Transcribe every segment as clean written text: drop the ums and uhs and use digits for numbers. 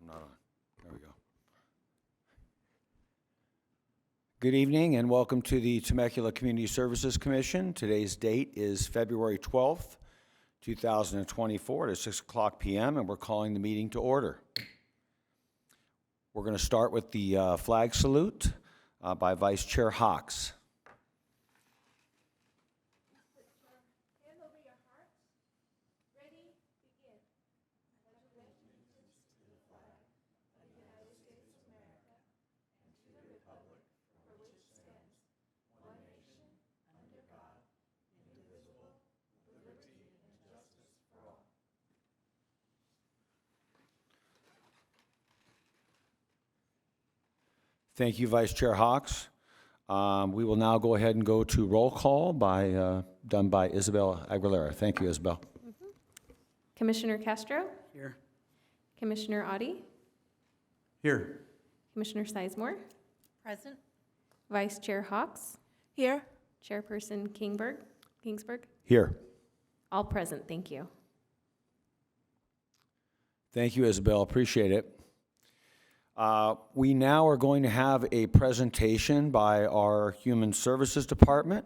not on. There we go. Good evening and welcome to the Temecula Community Services Commission. Today's date is February 12th, 2024 at 6 o'clock p.m. and we're calling the meeting to order. We're going to start with the flag salute by Vice Chair Hawks. Thank you, Vice Chair Hawks. We will now go ahead and go to roll call done by Isabel Aguilera. Thank you, Isabel. Commissioner Castro? Here. Commissioner Audi? Here. Commissioner Sizemore? Present. Vice Chair Hawks? Here. Chairperson Kingsburg? Here. All present, thank you. Thank you, Isabel. Appreciate it. We now are going to have a presentation by our Human Services Department.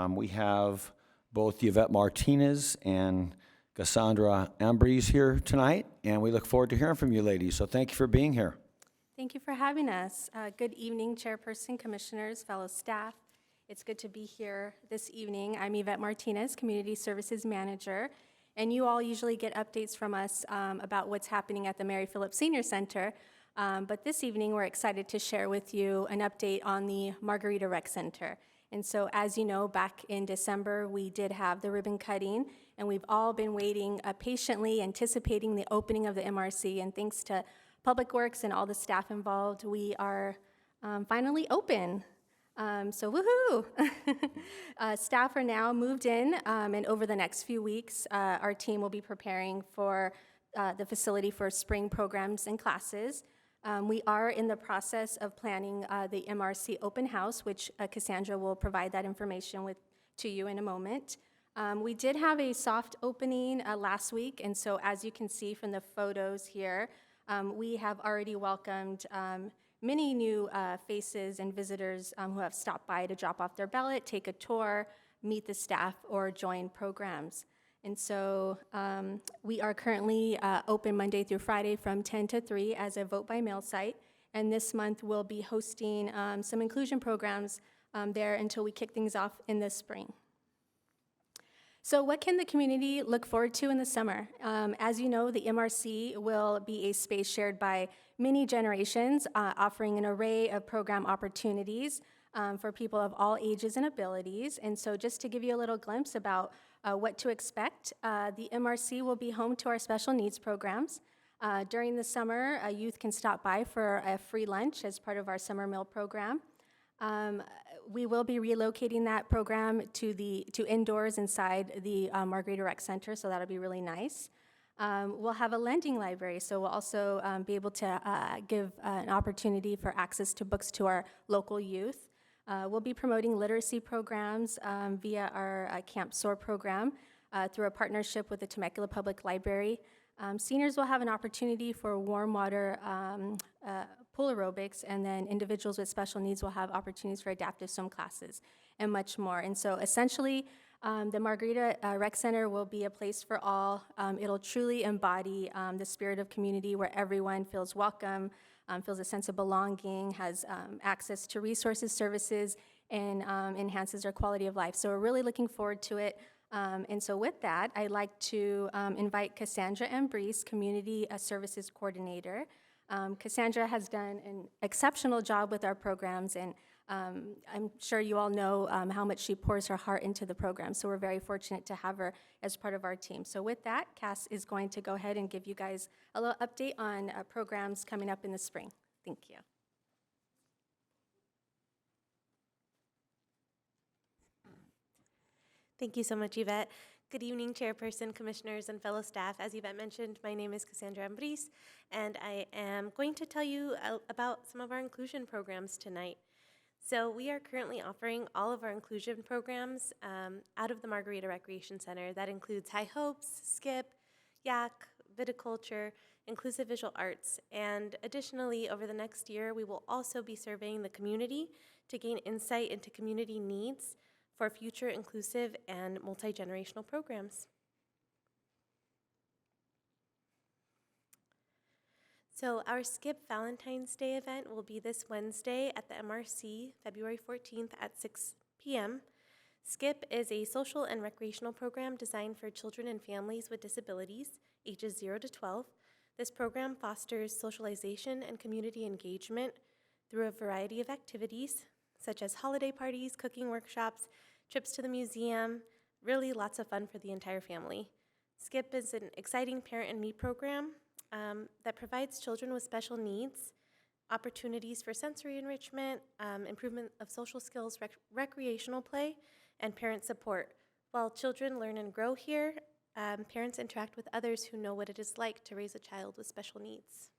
We have both Yvette Martinez and Cassandra Ambrose here tonight, and we look forward to hearing from you ladies. So thank you for being here. Thank you for having us. Good evening, Chairperson, Commissioners, fellow staff. It's good to be here this evening. I'm Yvette Martinez, Community Services Manager, and you all usually get updates from us about what's happening at the Mary Phillips Senior Center. But this evening, we're excited to share with you an update on the Margarita Rec Center. And so, as you know, back in December, we did have the ribbon cutting, and we've all been waiting patiently, anticipating the opening of the MRC. And thanks to Public Works and all the staff involved, we are finally open. So woohoo! Staff are now moved in, and over the next few weeks, our team will be preparing for the facility for spring programs and classes. We are in the process of planning the MRC open house, which Cassandra will provide that information to you in a moment. We did have a soft opening last week, and so as you can see from the photos here, we have already welcomed many new faces and visitors who have stopped by to drop off their ballot, take a tour, meet the staff, or join programs. And so we are currently open Monday through Friday from 10 to 3 as a vote-by-mail site. And this month we'll be hosting some inclusion programs there until we kick things off in the spring. So what can the community look forward to in the summer? As you know, the MRC will be a space shared by many generations, offering an array of program opportunities for people of all ages and abilities. And so just to give you a little glimpse about what to expect, the MRC will be home to our special needs programs. During the summer, youth can stop by for a free lunch as part of our summer meal program. We will be relocating that program to indoors inside the Margarita Rec Center, so that'll be really nice. We'll have a lending library, so we'll also be able to give an opportunity for access to books to our local youth. We'll be promoting literacy programs via our Camp SOAR program through a partnership with the Temecula Public Library. Seniors will have an opportunity for warm water pool aerobics, and then individuals with special needs will have opportunities for adaptive swim classes and much more. And so essentially, the Margarita Rec Center will be a place for all. It'll truly embody the spirit of community where everyone feels welcome, feels a sense of belonging, has access to resources, services, and enhances their quality of life. So we're really looking forward to it. And so with that, I'd like to invite Cassandra Ambrose, Community Services Coordinator. Cassandra has done an exceptional job with our programs, and I'm sure you all know how much she pours her heart into the program. So we're very fortunate to have her as part of our team. So with that, Cass is going to go ahead and give you guys a little update on programs coming up in the spring. Thank you. Thank you so much, Yvette. Good evening, Chairperson, Commissioners, and fellow staff. As Yvette mentioned, my name is Cassandra Ambrose, and I am going to tell you about some of our inclusion programs tonight. So we are currently offering all of our inclusion programs out of the Margarita Recreation Center. That includes High Hopes, Skip, Yak, viticulture, inclusive visual arts, and additionally, over the next year, we will also be surveying the community to gain insight into community needs for future inclusive and multi-generational programs. So our Skip Valentine's Day event will be this Wednesday at the MRC, February 14th at 6 p.m. SKIP is a social and recreational program designed for children and families with disabilities, ages 0 to 12. This program fosters socialization and community engagement through a variety of activities, such as holiday parties, cooking workshops, trips to the museum, really lots of fun for the entire family. SKIP is an exciting Parent and Me program that provides children with special needs opportunities for sensory enrichment, improvement of social skills, recreational play, and parent support. While children learn and grow here, parents interact with others who know what it is like to raise a child with special needs.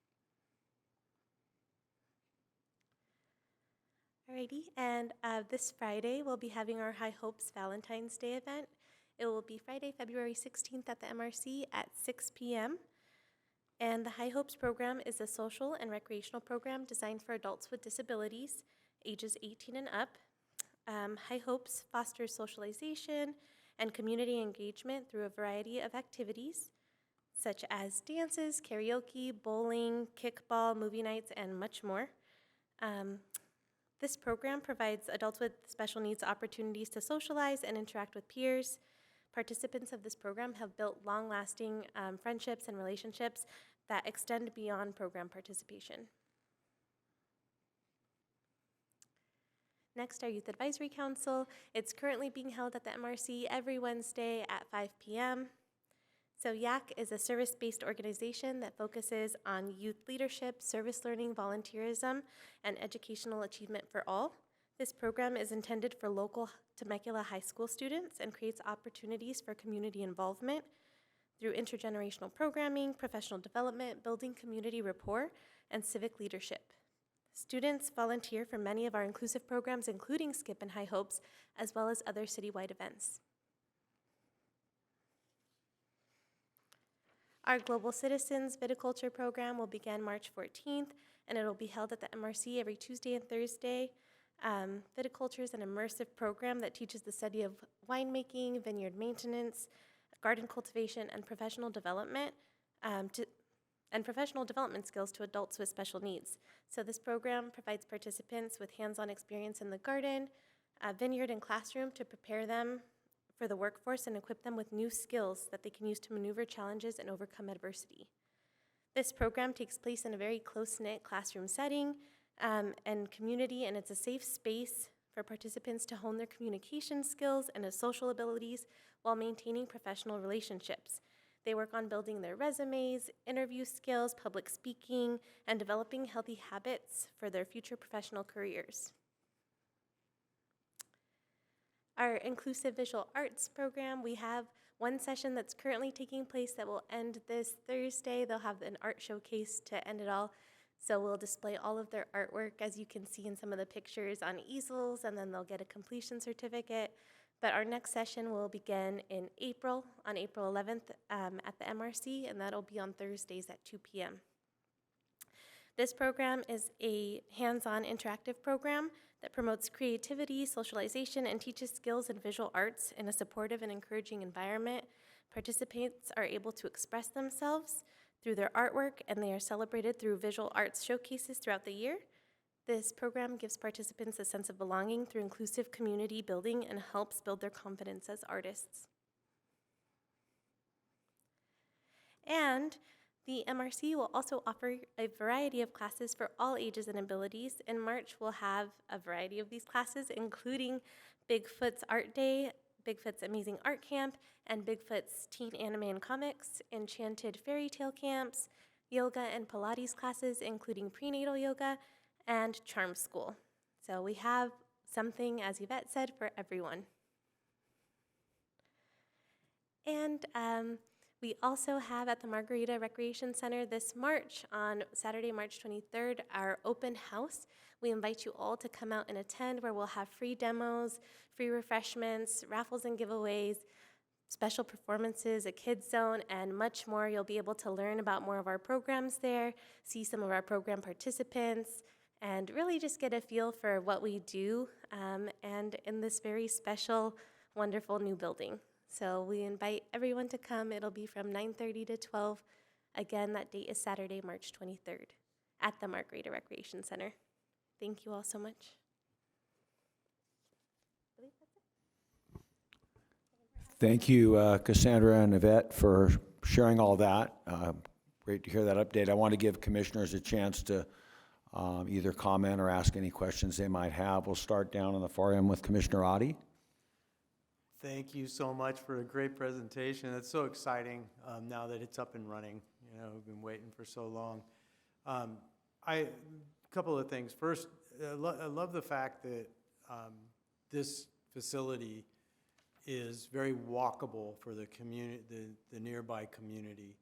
Alrighty, and this Friday we'll be having our High Hopes Valentine's Day event. It will be Friday, February 16th at the MRC at 6 p.m. And the High Hopes program is a social and recreational program designed for adults with disabilities, ages 18 and up. High Hopes fosters socialization and community engagement through a variety of activities, such as dances, karaoke, bowling, kickball, movie nights, and much more. This program provides adults with special needs opportunities to socialize and interact with peers. Participants of this program have built long-lasting friendships and relationships that extend beyond program participation. Next, our Youth Advisory Council. It's currently being held at the MRC every Wednesday at 5 p.m. So YAC is a service-based organization that focuses on youth leadership, service learning, volunteerism, and educational achievement for all. This program is intended for local Temecula high school students and creates opportunities for community involvement through intergenerational programming, professional development, building community rapport, and civic leadership. Students volunteer for many of our inclusive programs, including SKIP and High Hopes, as well as other citywide events. Our Global Citizens Viticulture program will begin March 14th, and it'll be held at the MRC every Tuesday and Thursday. Viticulture is an immersive program that teaches the study of winemaking, vineyard maintenance, garden cultivation, and professional development skills to adults with special needs. So this program provides participants with hands-on experience in the garden, vineyard, and classroom to prepare them for the workforce and equip them with new skills that they can use to maneuver challenges and overcome adversity. This program takes place in a very close-knit classroom setting and community, and it's a safe space for participants to hone their communication skills and their social abilities while maintaining professional relationships. They work on building their resumes, interview skills, public speaking, and developing healthy habits for their future professional careers. Our Inclusive Visual Arts program, we have one session that's currently taking place that will end this Thursday. They'll have an art showcase to end it all. So we'll display all of their artwork, as you can see in some of the pictures, on easels, and then they'll get a completion certificate. But our next session will begin in April, on April 11th at the MRC, and that'll be on Thursdays at 2 p.m. This program is a hands-on interactive program that promotes creativity, socialization, and teaches skills in visual arts in a supportive and encouraging environment. Participants are able to express themselves through their artwork, and they are celebrated through visual arts showcases throughout the year. This program gives participants a sense of belonging through inclusive community building and helps build their confidence as artists. And the MRC will also offer a variety of classes for all ages and abilities. In March, we'll have a variety of these classes, including Bigfoot's Art Day, Bigfoot's Amazing Art Camp, and Bigfoot's Teen Anime and Comics, Enchanted Fairy Tale Camps, yoga and Pilates classes, including prenatal yoga, and Charm School. So we have something, as Yvette said, for everyone. And we also have at the Margarita Recreation Center this March, on Saturday, March 23rd, our open house. We invite you all to come out and attend, where we'll have free demos, free refreshments, raffles and giveaways, special performances, a kids zone, and much more. You'll be able to learn about more of our programs there, see some of our program participants, and really just get a feel for what we do and in this very special, wonderful new building. So we invite everyone to come. It'll be from 9:30 to 12. Again, that date is Saturday, March 23rd at the Mark Rader Recreation Center. Thank you all so much. Thank you, Cassandra and Yvette, for sharing all that. Great to hear that update. I want to give commissioners a chance to either comment or ask any questions they might have. We'll start down on the far end with Commissioner Adi. Thank you so much for a great presentation. It's so exciting now that it's up and running. You know, we've been waiting for so long. A couple of things. First, I love the fact that this facility is very walkable for the community, the nearby community.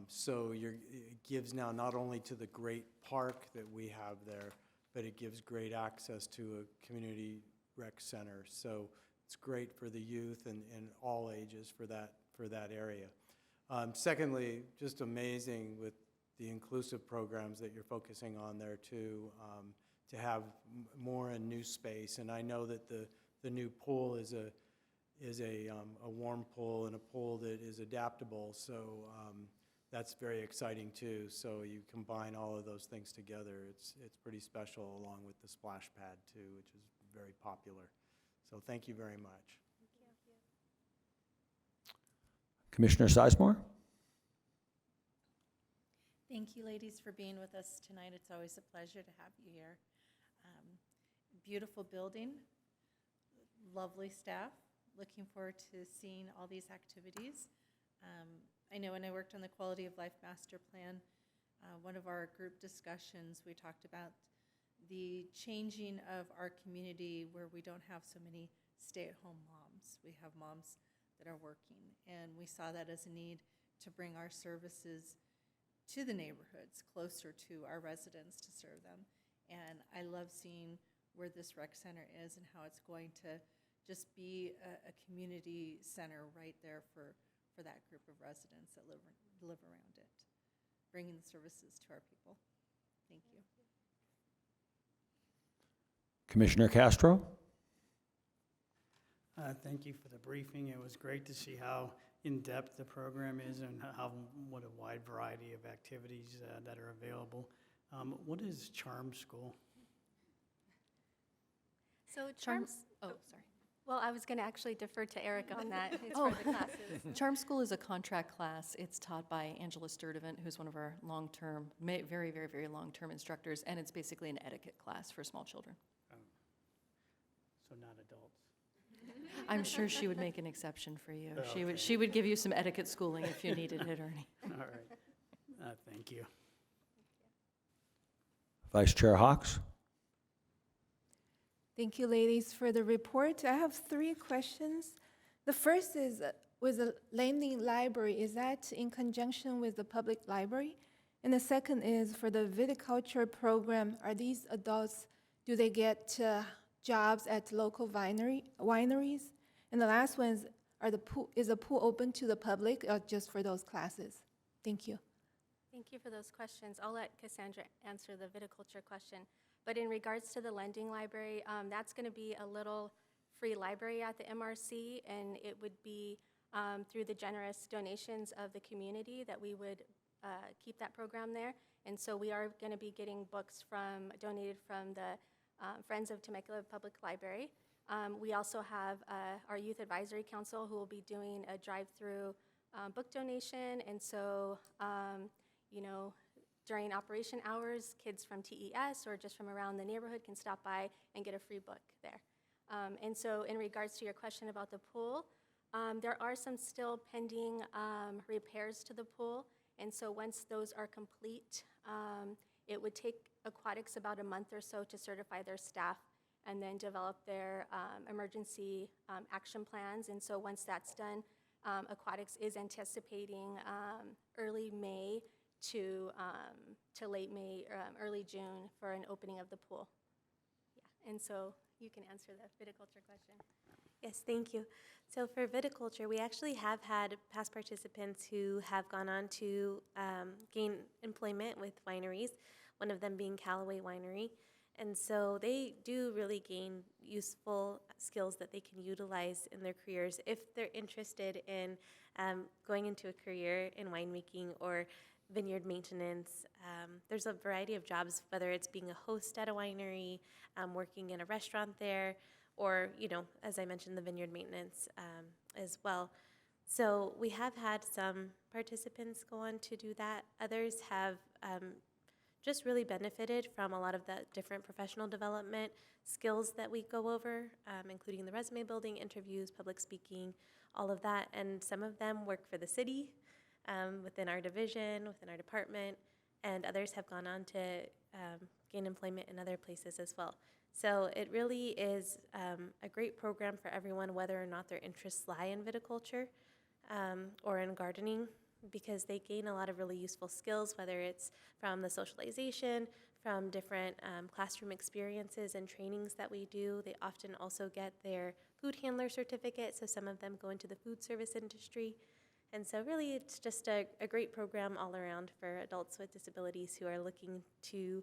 So it gives now not only to the great park that we have there, but it gives great access to a community rec center. So it's great for the youth and all ages for that area. Secondly, just amazing with the inclusive programs that you're focusing on there too, to have more and new space. And I know that the new pool is a warm pool and a pool that is adaptable. So that's very exciting too. So you combine all of those things together. It's pretty special, along with the splash pad too, which is very popular. So thank you very much. Commissioner Sizemore? Thank you, ladies, for being with us tonight. It's always a pleasure to have you here. Beautiful building, lovely staff. Looking forward to seeing all these activities. I know when I worked on the Quality of Life Master Plan, one of our group discussions, we talked about the changing of our community where we don't have so many stay-at-home moms. We have moms that are working, and we saw that as a need to bring our services to the neighborhoods, closer to our residents to serve them. And I love seeing where this rec center is and how it's going to just be a community center right there for that group of residents that live around it, bringing the services to our people. Thank you. Commissioner Castro? Thank you for the briefing. It was great to see how in-depth the program is and what a wide variety of activities that are available. What is Charm School? So Charms, Oh, sorry. well, I was going to actually defer to Eric on that. It's Oh. for the classes. Charm School is a contract class. It's taught by Angela Sturdivant, who's one of our long-term, very, very, very long-term instructors, and it's basically an etiquette class for small children. So not adults. I'm sure she would make an exception for you. Okay. She would give you some etiquette schooling if you needed it, Ernie. All right. Thank you. Vice Chair Hawks? Thank you, ladies, for the report. I have 3 questions. The first is with the Landing Library. Is that in conjunction with the public library? And the second is for the viticulture program. Are these adults, do they get jobs at local wineries? And the last one is, is the pool open to the public or just for those classes? Thank you. Thank you for those questions. I'll let Cassandra answer the viticulture question. But in regards to the lending library, that's going to be a little free library at the MRC, and it would be through the generous donations of the community that we would keep that program there. And so we are going to be getting books donated from the Friends of Temecula Public Library. We also have our Youth Advisory Council who will be doing a drive-through book donation. And so, you know, during operation hours, kids from TES or just from around the neighborhood can stop by and get a free book there. And so in regards to your question about the pool, there are some still pending repairs to the pool. And so once those are complete, it would take aquatics about a month or so to certify their staff and then develop their emergency action plans. And so once that's done, aquatics is anticipating early May to late May, early June for an opening of the pool. Yeah, and so you can answer the viticulture question. Yes, thank you. So for viticulture, we actually have had past participants who have gone on to gain employment with wineries, one of them being Callaway Winery. And so they do really gain useful skills that they can utilize in their careers if they're interested in going into a career in winemaking or vineyard maintenance. There's a variety of jobs, whether it's being a host at a winery, working in a restaurant there, or, you know, as I mentioned, the vineyard maintenance as well. So we have had some participants go on to do that. Others have just really benefited from a lot of the different professional development skills that we go over, including the resume building, interviews, public speaking, all of that. And some of them work for the city within our division, within our department, and others have gone on to gain employment in other places as well. So it really is a great program for everyone, whether or not their interests lie in viticulture or in gardening, because they gain a lot of really useful skills, whether it's from the socialization, from different classroom experiences and trainings that we do. They often also get their food handler certificate, so some of them go into the food service industry. And so really it's just a great program all around for adults with disabilities who are looking to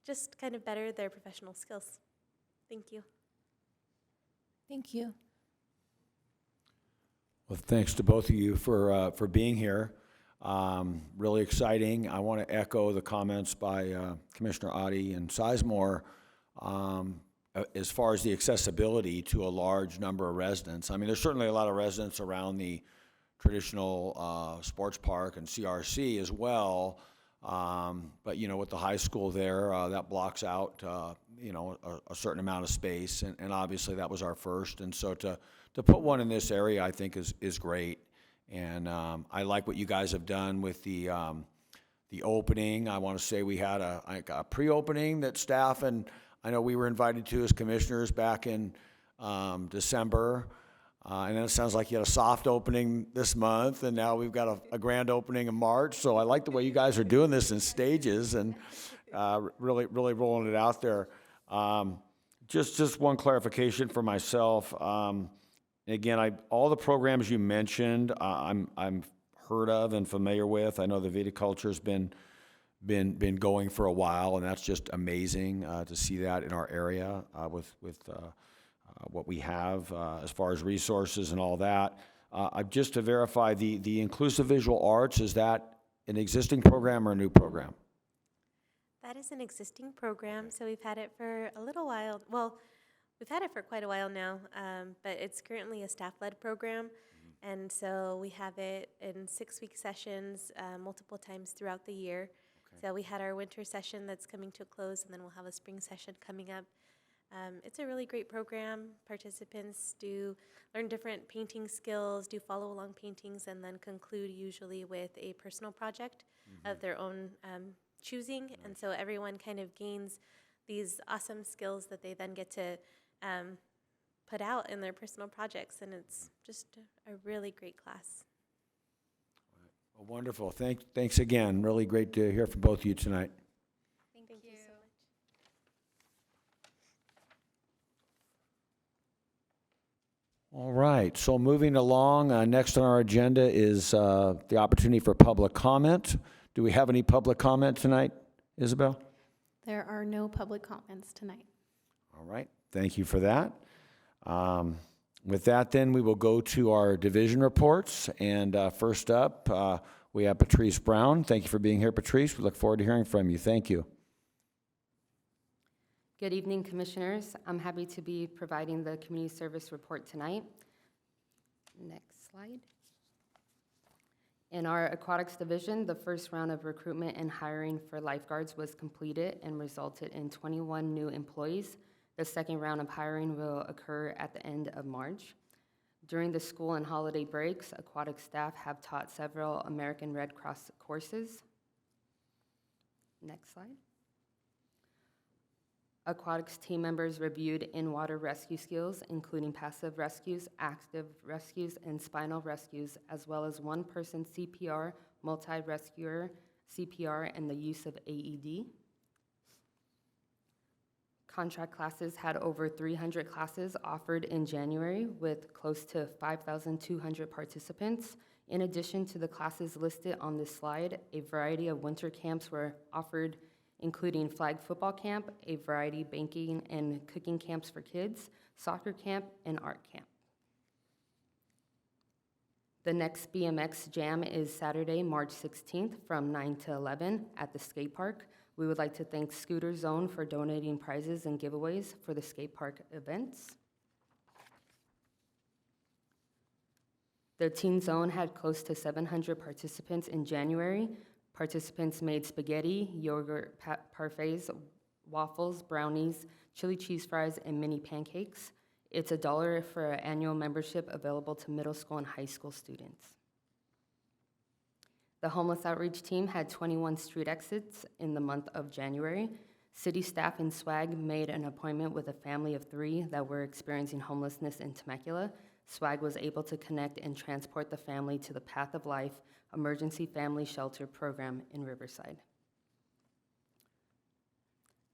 just kind of better their professional skills. Thank you. Thank you. Well, thanks to both of you for being here. Really exciting. I want to echo the comments by Commissioner Adi and Sizemore as far as the accessibility to a large number of residents. I mean, there's certainly a lot of residents around the traditional sports park and CRC as well. But, you know, with the high school there, that blocks out, you know, a certain amount of space. And obviously that was our first. And so to put one in this area, I think is great. And I like what you guys have done with the opening. I want to say we had a pre-opening that staff, and I know we were invited to as commissioners back in December. And then it sounds like you had a soft opening this month, and now we've got a grand opening in March. So I like the way you guys are doing this in stages and really rolling it out there. Just one clarification for myself. Again, all the programs you mentioned, I'm heard of and familiar with. I know the viticulture's been going for a while, and that's just amazing to see that in our area with what we have as far as resources and all that. Just to verify, the Inclusive Visual Arts, is that an existing program or a new program? That is an existing program, so we've had it for a little while. Well, we've had it for quite a while now, but it's currently a staff-led program. And so we have it in 6-week sessions multiple times throughout the year. Okay. So we had our winter session that's coming to a close, and then we'll have a spring session coming up. It's a really great program. Participants do learn different painting skills, do follow-along paintings, and then conclude usually with a personal project of their own choosing. Nice. And so everyone kind of gains these awesome skills that they then get to put out in their personal projects, and it's just a really great class. Well, wonderful. Thanks again. Really great to hear from both of you tonight. Thank you so much. All right, so moving along, next on our agenda is the opportunity for public comment. Do we have any public comment tonight, Isabel? There are no public comments tonight. All right, thank you for that. With that, then, we will go to our division reports. And first up, we have Patrice Brown. Thank you for being here, Patrice. We look forward to hearing from you. Thank you. Good evening, Commissioners. I'm happy to be providing the community service report tonight. Next slide. In our aquatics division, the first round of recruitment and hiring for lifeguards was completed and resulted in 21 new employees. The second round of hiring will occur at the end of March. During the school and holiday breaks, aquatic staff have taught several American Red Cross courses. Next slide. Aquatics team members reviewed in-water rescue skills, including passive rescues, active rescues, and spinal rescues, as well as one-person CPR, multi-rescuer CPR, and the use of AED. contract classes had over 300 classes offered in January with close to 5,200 participants. In addition to the classes listed on this slide, a variety of winter camps were offered, including flag football camp, a variety baking and cooking camps for kids, soccer camp, and art camp. The next BMX Jam is Saturday, March 16th from 9 to 11 at the skate park. We would like to thank Scooter Zone for donating prizes and giveaways for the skate park events. The Teen Zone had close to 700 participants in January. Participants made spaghetti, yogurt parfaits, waffles, brownies, chili cheese fries, and mini pancakes. It's $1 for an annual membership available to middle school and high school students. The homeless outreach team had 21 street exits in the month of January. City staff and SWAG made an appointment with a family of 3 that were experiencing homelessness in Temecula. SWAG was able to connect and transport the family to the Path of Life Emergency Family Shelter Program in Riverside.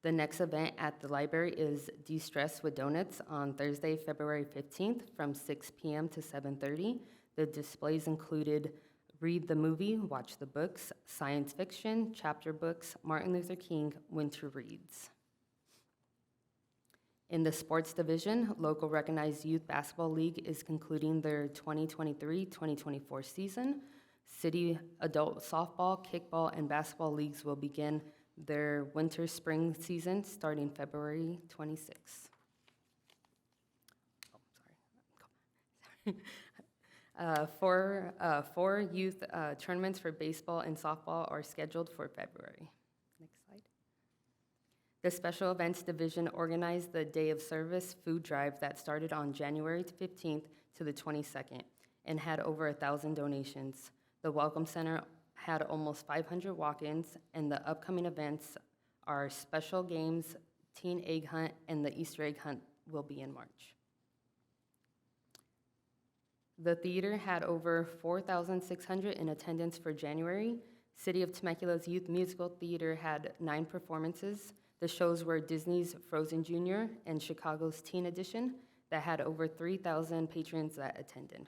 The next event at the library is De-Stress with Donuts on Thursday, February 15th from 6 p.m. to 7:30. The displays included Read the Movie, Watch the Books, Science Fiction, Chapter Books, Martin Luther King, Winter Reads. In the sports division, local recognized youth basketball league is concluding their 2023-2024 season. City adult softball, kickball, and basketball leagues will begin their winter-spring season starting February 26th. Four youth tournaments for baseball and softball are scheduled for February. Next slide. The Special Events Division organized the Day of Service food drive that started on January 15th to the 22nd and had over 1,000 donations. The Welcome Center had almost 500 walk-ins, and the upcoming events are special games, teen egg hunt, and the Easter egg hunt will be in March. The theater had over 4,600 in attendance for January. City of Temecula's Youth Musical Theater had 9 performances. The shows were Disney's Frozen Jr. and Chicago's Teen Edition that had over 3,000 patrons that attended.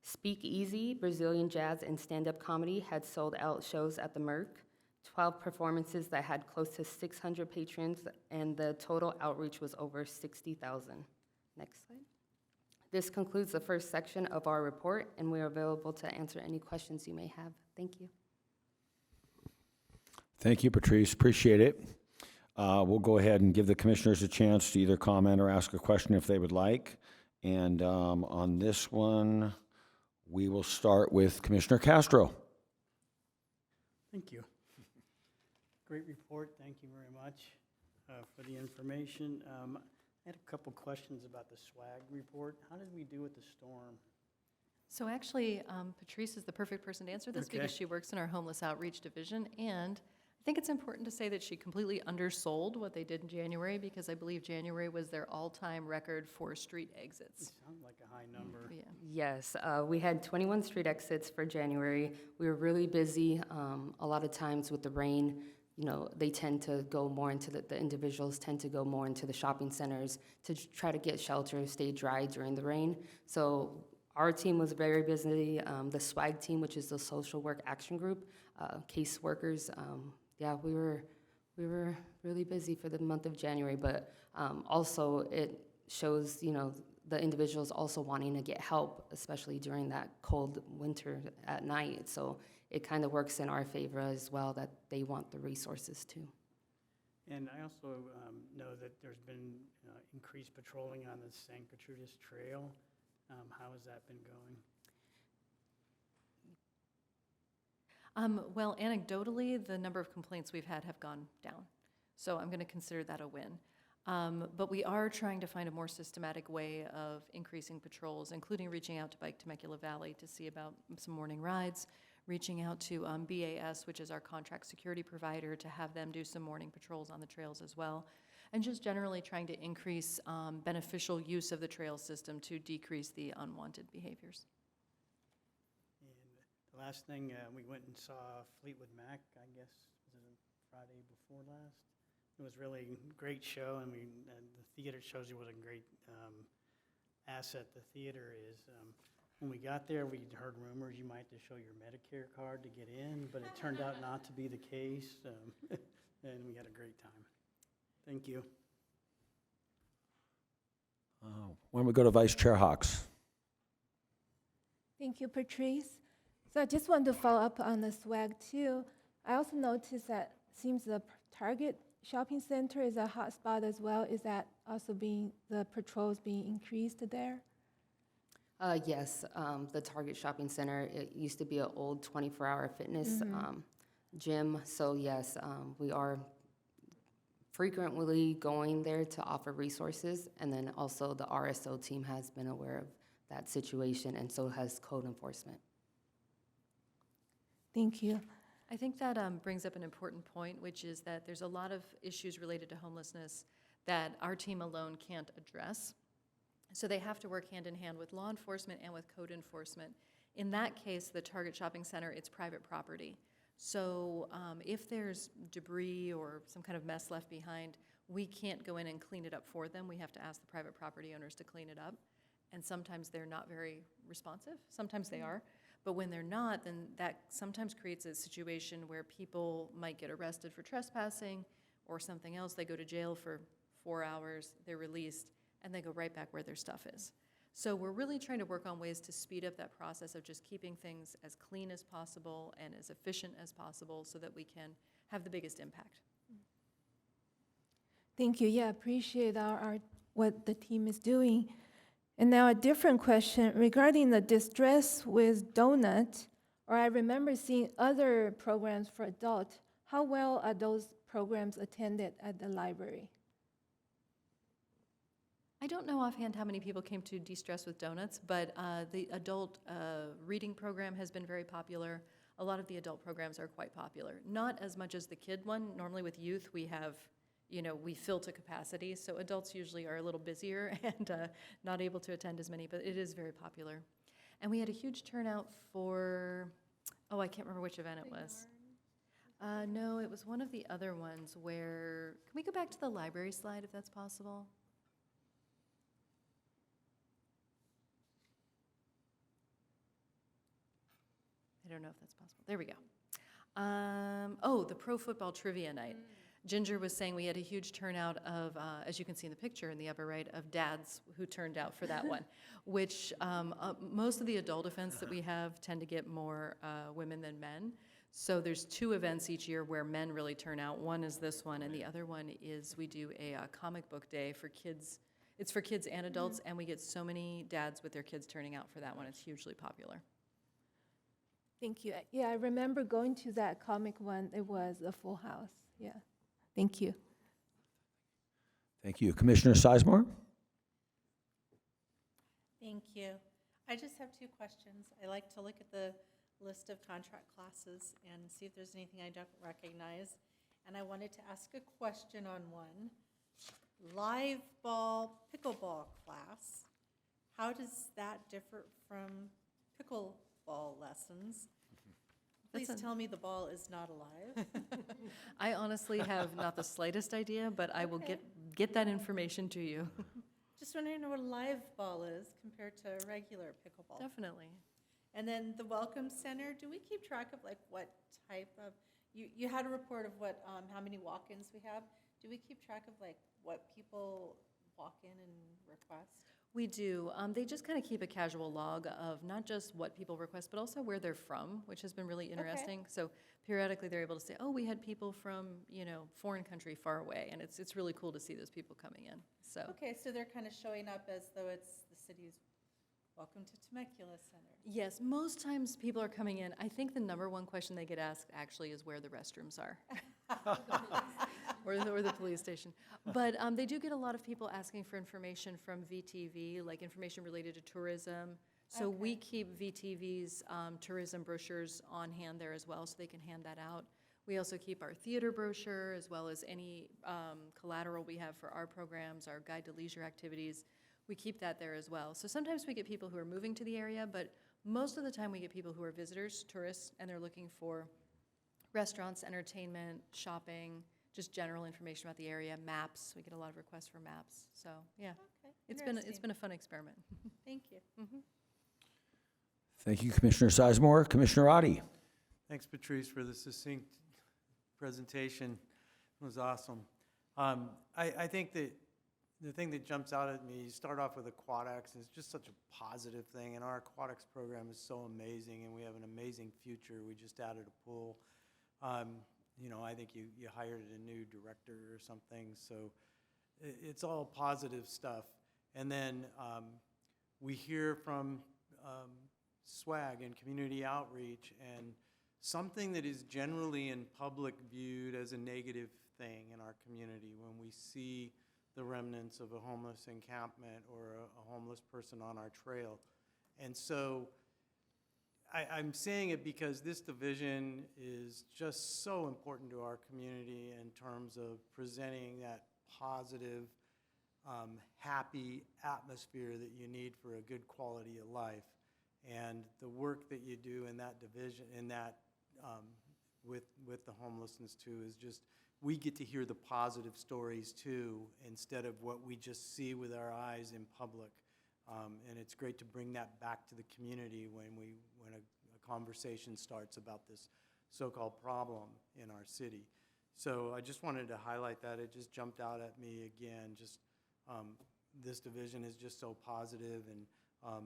Speak Easy, Brazilian jazz, and stand-up comedy had sold-out shows at the Merc, 12 performances that had close to 600 patrons, and the total outreach was over 60,000. Next slide. This concludes the first section of our report, and we are available to answer any questions you may have. Thank you. Thank you, Patrice. Appreciate it. We'll go ahead and give the commissioners a chance to either comment or ask a question if they would like. And on this one, we will start with Commissioner Castro. Thank you. Great report. Thank you very much for the information. I had a couple questions about the SWAG report. How did we do with the storm? So actually, Patrice is the perfect person to answer this Okay. because she works in our homeless outreach division, and I think it's important to say that she completely undersold what they did in January because I believe January was their all-time record for street It exits. sounds like a high number. Yeah. Yes, we had 21 street exits for January. We were really busy. A lot of times with the rain, you know, they tend to go more into the individuals tend to go more into the shopping centers to try to get shelter, stay dry during the rain. So our team was very busy. The SWAG team, which is the Social Work Action Group, case workers, yeah, we were really busy for the month of January, but also it shows, you know, the individuals also wanting to get help, especially during that cold winter at night. So it kind of works in our favor as well that they want the resources too. And I also know that there's been increased patrolling on the San Gertrudis Trail. How has that been going? Well, anecdotally, the number of complaints we've had have gone down. So I'm going to consider that a win. But we are trying to find a more systematic way of increasing patrols, including reaching out to Bike Temecula Valley to see about some morning rides, reaching out to BAS, which is our contract security provider, to have them do some morning patrols on the trails as well, and just generally trying to increase beneficial use of the trail system to decrease the unwanted behaviors. And the last thing, we went and saw Fleetwood Mac, I guess, was it Friday before last? It was really a great show. I mean, the theater shows you what a great asset the theater is. When we got there, we heard rumors you might have to show your Medicare card to get in, but it turned out not to be the case, and we had a great time. Thank you. Why don't we go to Vice Chair Hawks? Thank you, Patrice. So I just want to follow up on the swag too. I also noticed that seems the Target shopping center is a hot spot as well. Is that also the patrols being increased there? Yes, the Target Shopping Center, it used to be an old 24-hour fitness gym. So yes, we are frequently going there to offer resources. And then also the RSO team has been aware of that situation, and so has code enforcement. Thank you. I think that brings up an important point, which is that there's a lot of issues related to homelessness that our team alone can't address. So they have to work hand in hand with law enforcement and with code enforcement. In that case, the Target Shopping Center, it's private property. So if there's debris or some kind of mess left behind, we can't go in and clean it up for them. We have to ask the private property owners to clean it up. And sometimes they're not very responsive. Sometimes they are. But when they're not, then that sometimes creates a situation where people might get arrested for trespassing or something else. They go to jail for 4 hours, they're released, and they go right back where their stuff is. So we're really trying to work on ways to speed up that process of just keeping things as clean as possible and as efficient as possible so that we can have the biggest impact. Thank you. Yeah, appreciate what the team is doing. And now a different question regarding the distress with donut, or I remember seeing other programs for adults. How well are those programs attended at the library? I don't know offhand how many people came to De-Stress with Donuts, but the adult reading program has been very popular. A lot of the adult programs are quite popular. Not as much as the kid one. Normally with youth, we fill to capacity, so adults usually are a little busier and not able to attend as many, but it is very popular. And we had a huge turnout for, I can't remember which event it was. No, it was one of the other ones where, can we go back to the library slide if that's possible? I don't know if that's possible. There we go. The pro football trivia night. Ginger was saying we had a huge turnout of, as you can see in the picture in the upper right, of dads who turned out for that one, which most of the adult events that we have tend to get more women than men. So there's 2 events each year where men really turn out. One is this one, and the other one is we do a comic book day for kids. It's for kids and adults, and we get so many dads with their kids turning out for that one. It's hugely popular. Thank you. Yeah, I remember going to that comic one. It was a full house. Yeah. Thank you. Thank you. Commissioner Sizemore? Thank you. I just have 2 questions. I like to look at the list of contract classes and see if there's anything I don't recognize. And I wanted to ask a question on one. Live ball pickleball class. How does that differ from pickleball lessons? Please tell me the ball is not alive. I honestly have not the slightest idea, but I will get that information to you. Just wondering what a live ball is compared to a regular pickleball. Definitely. And then the Welcome Center, do we keep track of like what type of, you had a report of what, how many walk-ins we have. Do we keep track of like what people walk in and request? We do. They just kind of keep a casual log of not just what people request, but also where they're from, which has been really interesting. So periodically they're able to say, we had people from, foreign country far away. And it's really cool to see those people coming in. So. Okay, so they're kind of showing up as though it's the city's welcome to Temecula Center. Yes, most times people are coming in. I think the number one question they get asked actually is where the restrooms are. Or the police station. But they do get a lot of people asking for information from VTV, like information related to tourism. So we keep VTV's tourism brochures on hand there as well, so they can hand that out. We also keep our theater brochure, as well as any collateral we have for our programs, our guide to leisure activities. We keep that there as well. So sometimes we get people who are moving to the area, but most of the time we get people who are visitors, tourists, and they're looking for restaurants, entertainment, shopping, just general information about the area, maps. We get a lot of requests for maps. So, yeah, Okay, it's interesting. been a fun experiment. Thank you. Thank you, Commissioner Sizemore. Commissioner Adi? Thanks, Patrice, for the succinct presentation. It was awesome. I think that the thing that jumps out at me, you start off with aquatics, and it's just such a positive thing, and our aquatics program is so amazing, and we have an amazing future. We just added a pool. You know, I think you hired a new director or something, so it's all positive stuff. And then we hear from SWAG and community outreach, and something that is generally in public viewed as a negative thing in our community when we see the remnants of a homeless encampment or a homeless person on our trail. And so I'm saying it because this division is just so important to our community in terms of presenting that positive, happy atmosphere that you need for a good quality of life. And the work that you do in that division, in that with the homelessness too, is just, we get to hear the positive stories too, instead of what we just see with our eyes in public. And it's great to bring that back to the community when a conversation starts about this so-called problem in our city. So I just wanted to highlight that. It just jumped out at me again. Just this division is just so positive, and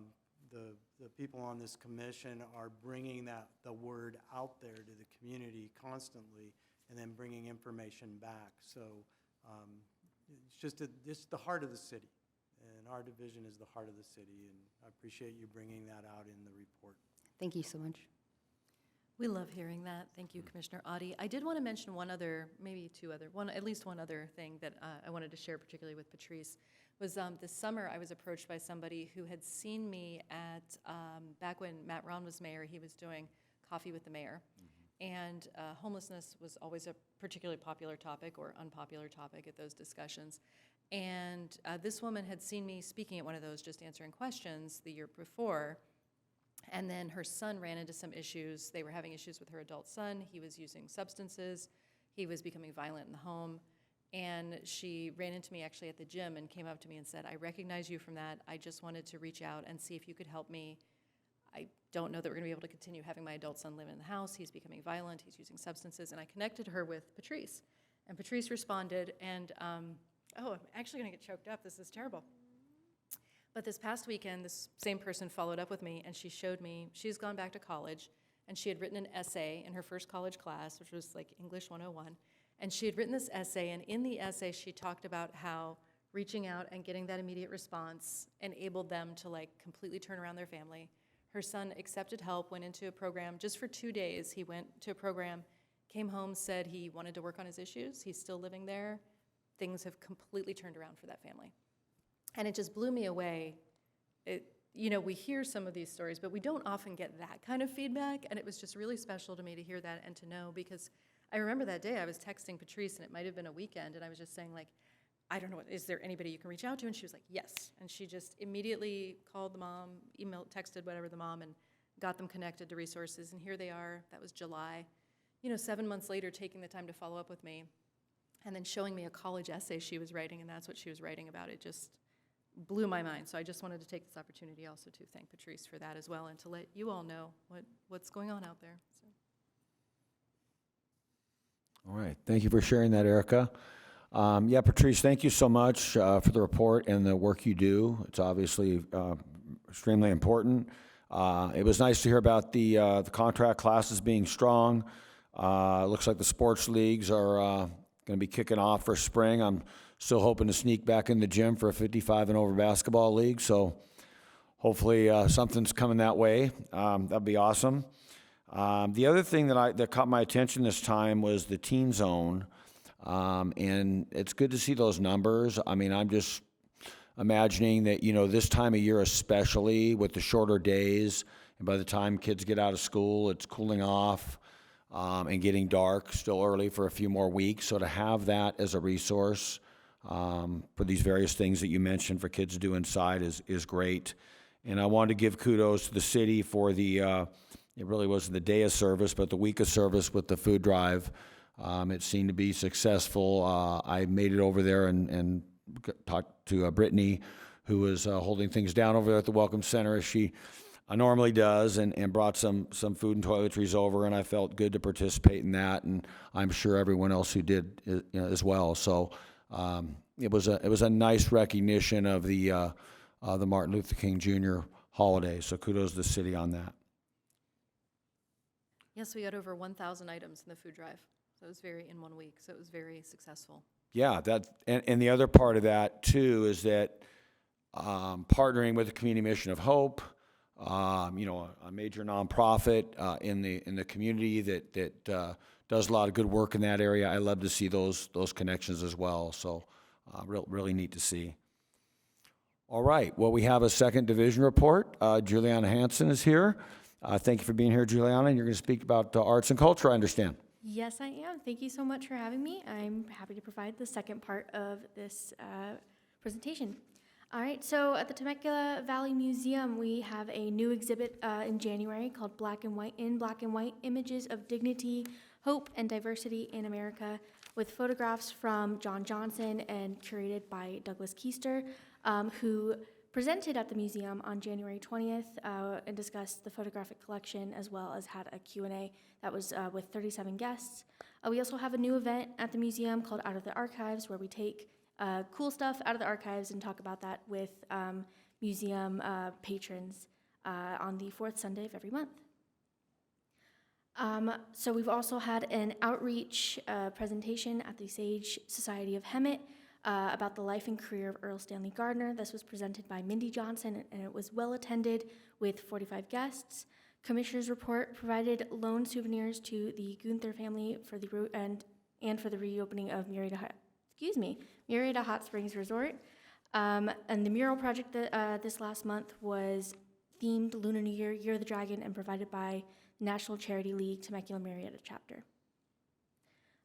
the people on this commission are bringing the word out there to the community constantly, and then bringing information back. So it's the heart of the city, and our division is the heart of the city, and I appreciate you bringing that out in the report. Thank you so much. We love hearing that. Thank you, Commissioner Adi. I did want to mention one other, maybe two other, at least one other thing that I wanted to share, particularly with Patrice, was this summer I was approached by somebody who had seen me at, back when Matt Ron was mayor, he was doing Coffee with the Mayor. And homelessness was always a particularly popular topic or unpopular topic at those discussions. And this woman had seen me speaking at one of those, just answering questions, the year before. And then her son ran into some issues. They were having issues with her adult son. He was using substances. He was becoming violent in the home. And she ran into me actually at the gym and came up to me and said, "I recognize you from that. I just wanted to reach out and see if you could help me. I don't know that we're going to be able to continue having my adult son live in the house. He's becoming violent. He's using substances." And I connected her with Patrice. And Patrice responded, and I'm actually going to get choked up. This is terrible. But this past weekend, this same person followed up with me, and she showed me, she's gone back to college, and she had written an essay in her first college class, which was like English 101. And she had written this essay, and in the essay, she talked about how reaching out and getting that immediate response enabled them to like completely turn around their family. Her son accepted help, went into a program just for 2 days. He went to a program, came home, said he wanted to work on his issues. He's still living there. Things have completely turned around for that family. And it just blew me away. We hear some of these stories, but we don't often get that kind of feedback. And it was just really special to me to hear that and to know, because I remember that day I was texting Patrice, and it might have been a weekend, and I was just saying, like, I don't know, is there anybody you can reach out to? And she was like, yes. And she just immediately called the mom, emailed, texted, whatever, the mom, and got them connected to resources. And here they are. That was July. 7 months later, taking the time to follow up with me, and then showing me a college essay she was writing, and that's what she was writing about. It just blew my mind. So I just wanted to take this opportunity also to thank Patrice for that as well, and to let you all know what's going on out there. So. All right. Thank you for sharing that, Erica. Patrice, thank you so much for the report and the work you do. It's obviously extremely important. It was nice to hear about the contract classes being strong. Looks like the sports leagues are going to be kicking off for spring. I'm still hoping to sneak back in the gym for a 55 and over basketball league. So hopefully something's coming that way. That'd be awesome. The other thing that caught my attention this time was the teen zone. And it's good to see those numbers. I mean, I'm just imagining that, this time of year especially with the shorter days, and by the time kids get out of school, it's cooling off and getting dark, still early for a few more weeks. So to have that as a resource for these various things that you mentioned for kids to do inside is great. And I wanted to give kudos to the city for it really wasn't the day of service, but the week of service with the food drive. It seemed to be successful. I made it over there and talked to Brittany, who was holding things down over there at the Welcome Center, as she normally does, and brought some food and toiletries over, and I felt good to participate in that, and I'm sure everyone else who did as well. So it was a nice recognition of the Martin Luther King Jr. holiday. So kudos to the city on that. Yes, we had over 1,000 items in the food drive. So it was in 1 week, so it was very successful. Yeah, and the other part of that too is that partnering with the Community Mission of Hope, a major nonprofit in the community that does a lot of good work in that area. I love to see those connections as well. So really neat to see. All right. Well, we have a second division report. Juliana Hansen is here. Thank you for being here, Juliana. And you're going to speak about arts and culture, I understand. Yes, I am. Thank you so much for having me. I'm happy to provide the second part of this presentation. All right, so at the Temecula Valley Museum, we have a new exhibit in January called Black and White Images of Dignity, Hope, and Diversity in America, with photographs from John Johnson and curated by Douglas Keister, who presented at the museum on January 20th and discussed the photographic collection, as well as had a Q&A that was with 37 guests. We also have a new event at the museum called Out of the Archives, where we take cool stuff out of the archives and talk about that with museum patrons on the fourth Sunday of every month. So we've also had an outreach presentation at the Sage Society of Hemet about the life and career of Earl Stanley Gardner. This was presented by Mindy Johnson, and it was well attended with 45 guests. Commissioner's report provided loan souvenirs to the Gunther family for the and for the reopening of Murrieta Hot Springs Resort. And the mural project this last month was themed Lunar New Year, Year of the Dragon, and provided by National Charity League Temecula Murrieta chapter.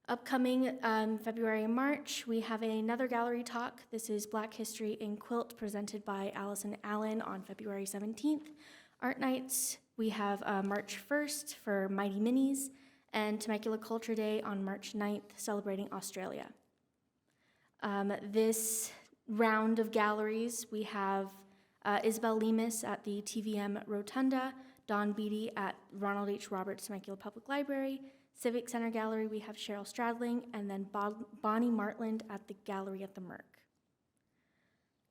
Upcoming February and March, we have another gallery talk. This is Black History in Quilt, presented by Allison Allen on February 17th. Art nights, we have March 1st for Mighty Minis, and Temecula Culture Day on March 9th, celebrating Australia. This round of galleries, we have Isabel Lemus at the TVM Rotunda, Don Beatty at Ronald H. Roberts Temecula Public Library, Civic Center Gallery, we have Cheryl Stradling, and then Bonnie Martland at the Gallery at the Merc.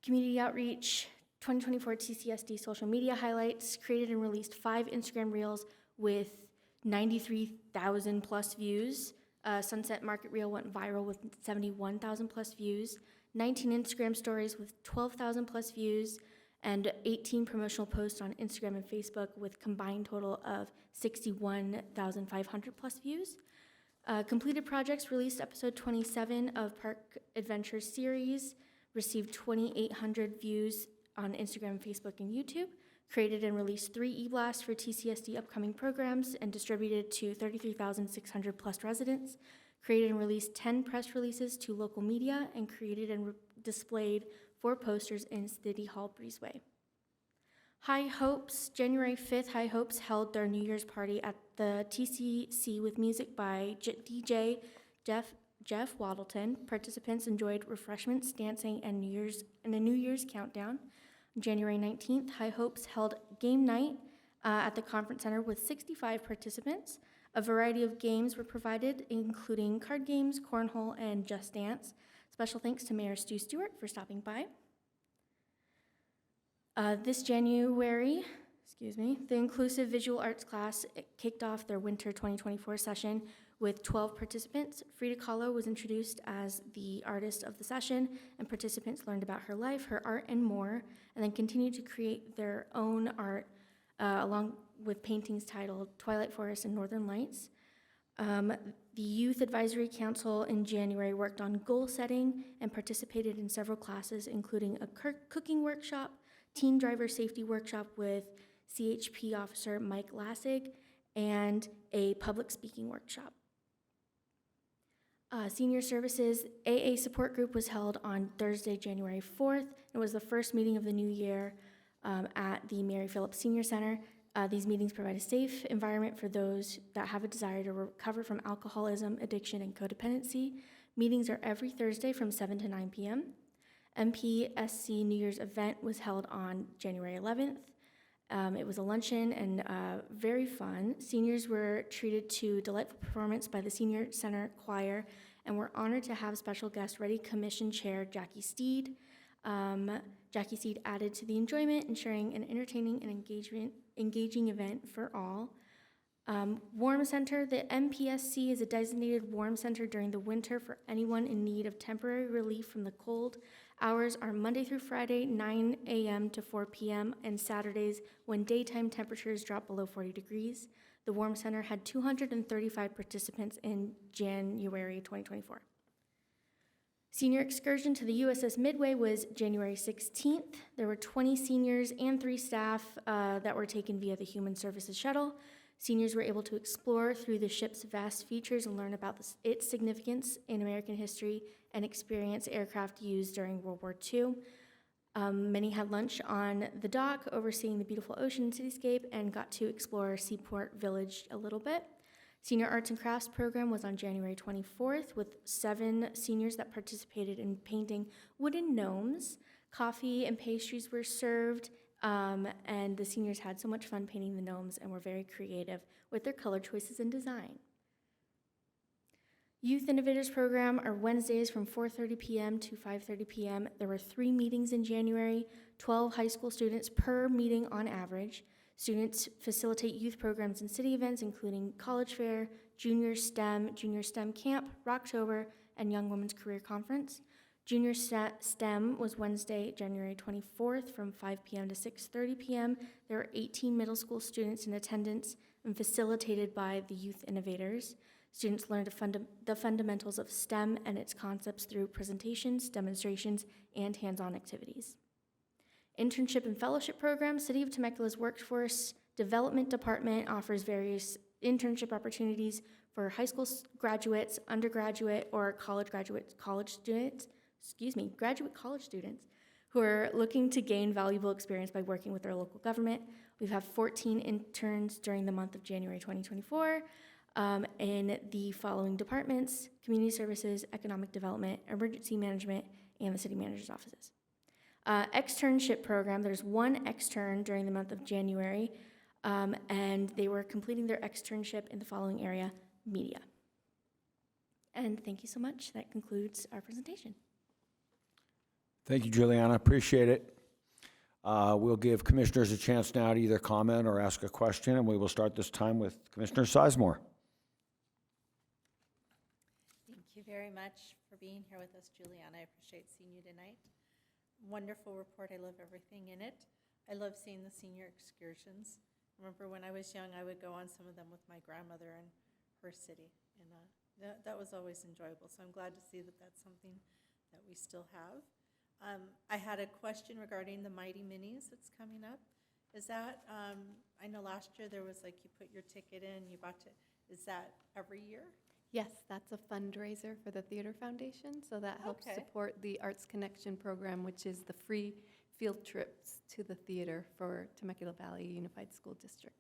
Community outreach, 2024 TCSD social media highlights, created and released 5 Instagram Reels with 93,000 plus views. Sunset Market Reel went viral with 71,000 plus views, 19 Instagram stories with 12,000 plus views, and 18 promotional posts on Instagram and Facebook with combined total of 61,500 plus views. Completed projects released episode 27 of Park Adventures series, received 2,800 views on Instagram, Facebook, and YouTube. Created and released 3 e-blasts for TCSD upcoming programs and distributed to 33,600 plus residents. Created and released 10 press releases to local media and created and displayed 4 posters in City Hall Breezeway. High Hopes, January 5th, High Hopes held their New Year's party at the TCC with music by DJ Jeff Waddleton. Participants enjoyed refreshments, dancing, and a New Year's countdown. January 19th, High Hopes held game night at the conference center with 65 participants. A variety of games were provided, including card games, cornhole, and Just Dance. Special thanks to Mayor Stu Stewart for stopping by. This January, the Inclusive Visual Arts class kicked off their winter 2024 session with 12 participants. Frida Kahlo was introduced as the artist of the session, and participants learned about her life, her art, and more, and then continued to create their own art along with paintings titled Twilight Forest and Northern Lights. The Youth Advisory Council in January worked on goal setting and participated in several classes, including a cooking workshop, teen driver safety workshop with CHP officer Mike Lassig, and a public speaking workshop. Senior Services AA support group was held on Thursday, January 4th. It was the first meeting of the new year at the Mary Phillips Senior Center. These meetings provide a safe environment for those that have a desire to recover from alcoholism, addiction, and codependency. Meetings are every Thursday from 7 to 9 p.m. MPSC New Year's event was held on January 11th. It was a luncheon and very fun. Seniors were treated to delightful performance by the Senior Center Choir, and we're honored to have special guest Ready Commission Chair Jackie Steed. Jackie Steed added to the enjoyment, ensuring an entertaining and engaging event for all. Warm Center. The MPSC is a designated warm center during the winter for anyone in need of temporary relief from the cold. Hours are Monday through Friday, 9 a.m. to 4 p.m., and Saturdays when daytime temperatures drop below 40 degrees. The Warm Center had 235 participants in January 2024. Senior excursion to the USS Midway was January 16th. There were 20 seniors and 3 staff that were taken via the Human Services Shuttle. Seniors were able to explore through the ship's vast features and learn about its significance in American history and experience aircraft used during World War II. Many had lunch on the dock, overseeing the beautiful ocean cityscape, and got to explore Seaport Village a little bit. Senior Arts and Crafts program was on January 24th with 7 seniors that participated in painting wooden gnomes. Coffee and pastries were served, and the seniors had so much fun painting the gnomes and were very creative with their color choices and design. Youth Innovators Program are Wednesdays from 4:30 p.m. to 5:30 p.m. There were 3 meetings in January, 12 high school students per meeting on average. Students facilitate youth programs and city events, including College Fair, Junior STEM Camp, Rocktober, and Young Women's Career Conference. Junior STEM was Wednesday, January 24th from 5 p.m. to 6:30 p.m. There were 18 middle school students in attendance and facilitated by the Youth Innovators. Students learned the fundamentals of STEM and its concepts through presentations, demonstrations, and hands-on activities. Internship and fellowship program. City of Temecula's Workforce Development Department offers various internship opportunities for high school graduates, undergraduate, or graduate college students who are looking to gain valuable experience by working with their local government. We've had 14 interns during the month of January 2024 in the following departments: community services, economic development, emergency management, and the city manager's offices. Externship program, there's 1 extern during the month of January, and they were completing their externship in the following area: media. And thank you so much. That concludes our presentation. Thank you, Juliana. Appreciate it. We'll give commissioners a chance now to either comment or ask a question, and we will start this time with Commissioner Sizemore. Thank you very much for being here with us, Juliana. I appreciate seeing you tonight. Wonderful report. I love everything in it. I love seeing the senior excursions. Remember when I was young, I would go on some of them with my grandmother in her city, and that was always enjoyable. So I'm glad to see that that's something that we still have. I had a question regarding the Mighty Minis that's coming up. Is that, I know last year there was like you put your ticket in, you bought it. Is that every year? Yes, that's a fundraiser for the Theater Foundation, so that helps Okay. support the Arts Connection program, which is the free field trips to the theater for Temecula Valley Unified School District.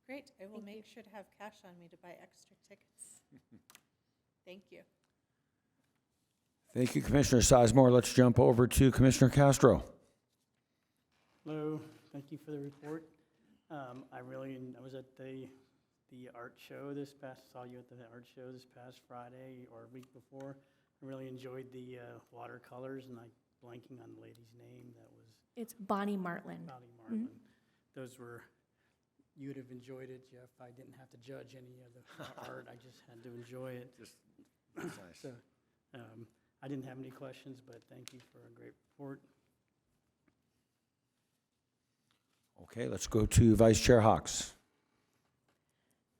Great. I will Thank make you. sure to have cash on me to buy extra tickets. Thank you. Thank you, Commissioner Sizemore. Let's jump over to Commissioner Castro. Hello, thank you for the report. I was at the art show saw you at the art show this past Friday or week before. I really enjoyed the watercolors, and I'm blanking on the lady's name. That was It's Bonnie Martland. Bonnie Martland. You would have enjoyed it, Jeff. I didn't have to judge any of the art. I just had to enjoy it. So, I didn't have any questions, but thank you for a great report. Okay, let's go to Vice Chair Hawks.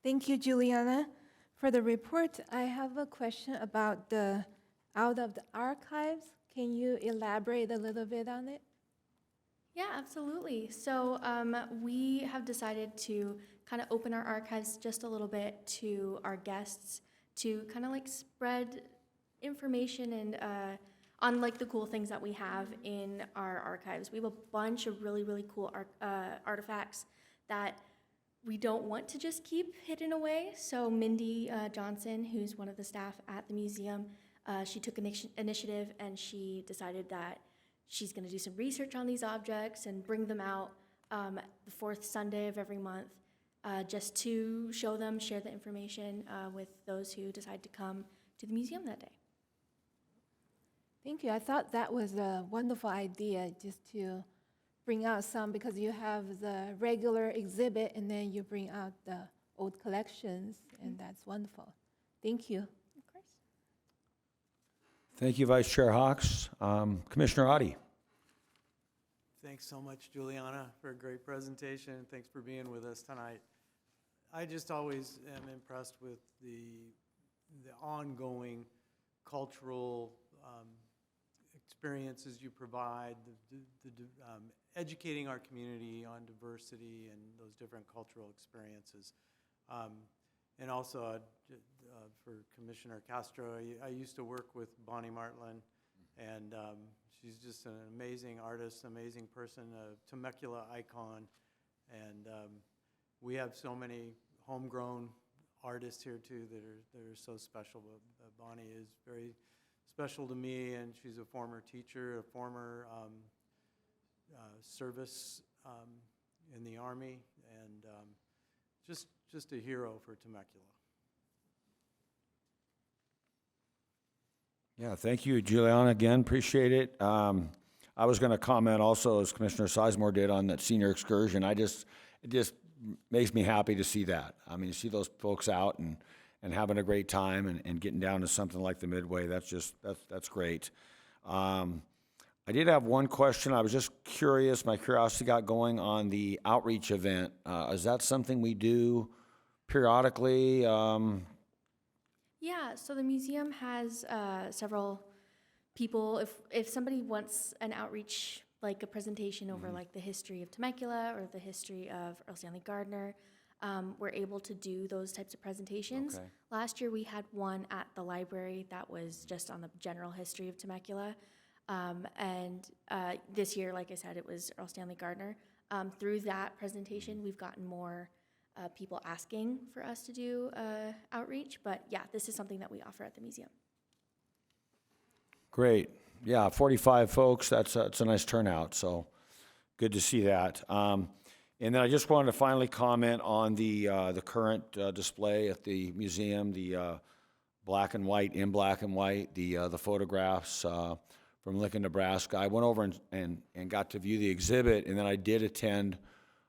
Thank you, Juliana. For the report, I have a question about the out of the archives. Can you elaborate a little bit on it? Yeah, absolutely. So we have decided to kind of open our archives just a little bit to our guests to kind of like spread information and on like the cool things that we have in our archives. We have a bunch of really, really cool artifacts that we don't want to just keep hidden away. So Mindy Johnson, who's one of the staff at the museum, she took initiative and she decided that she's going to do some research on these objects and bring them out the fourth Sunday of every month, just to show them, share the information with those who decide to come to the museum that day. Thank you. I thought that was a wonderful idea, just to bring out some, because you have the regular exhibit and then you bring out the old collections, and that's wonderful. Thank you. Of course. Thank you, Vice Chair Hawks. Commissioner Adi. Thanks so much, Juliana, for a great presentation. Thanks for being with us tonight. I just always am impressed with the ongoing cultural experiences you provide, educating our community on diversity and those different cultural experiences. And also for Commissioner Castro, I used to work with Bonnie Martland, and she's just an amazing artist, amazing person, a Temecula icon. And we have so many homegrown artists here too that are so special. But Bonnie is very special to me, and she's a former teacher, a former service in the Army, and just a hero for Temecula. Yeah, thank you, Juliana, again, appreciate it. I was going to comment also, as Commissioner Sizemore did, on that senior excursion. It just makes me happy to see that. I mean, to see those folks out and having a great time and getting down to something like the Midway, that's great. I did have one question. I was just curious, my curiosity got going on the outreach event. Is that something we do periodically? Yeah, so the museum has several people. If somebody wants an outreach, like a presentation over like the history of Temecula or the history of Earl Stanley Gardner, we're able to do those types of presentations. Okay. Last year we had one at the library that was just on the general history of Temecula. And this year, like I said, it was Earl Stanley Gardner. Through that presentation, we've gotten more people asking for us to do outreach. But yeah, this is something that we offer at the museum. Great. Yeah, 45 folks, that's a nice turnout, so good to see that. And then I just wanted to finally comment on the current display at the museum, the black and white, the photographs from Lincoln, Nebraska. I went over and got to view the exhibit, and then I did attend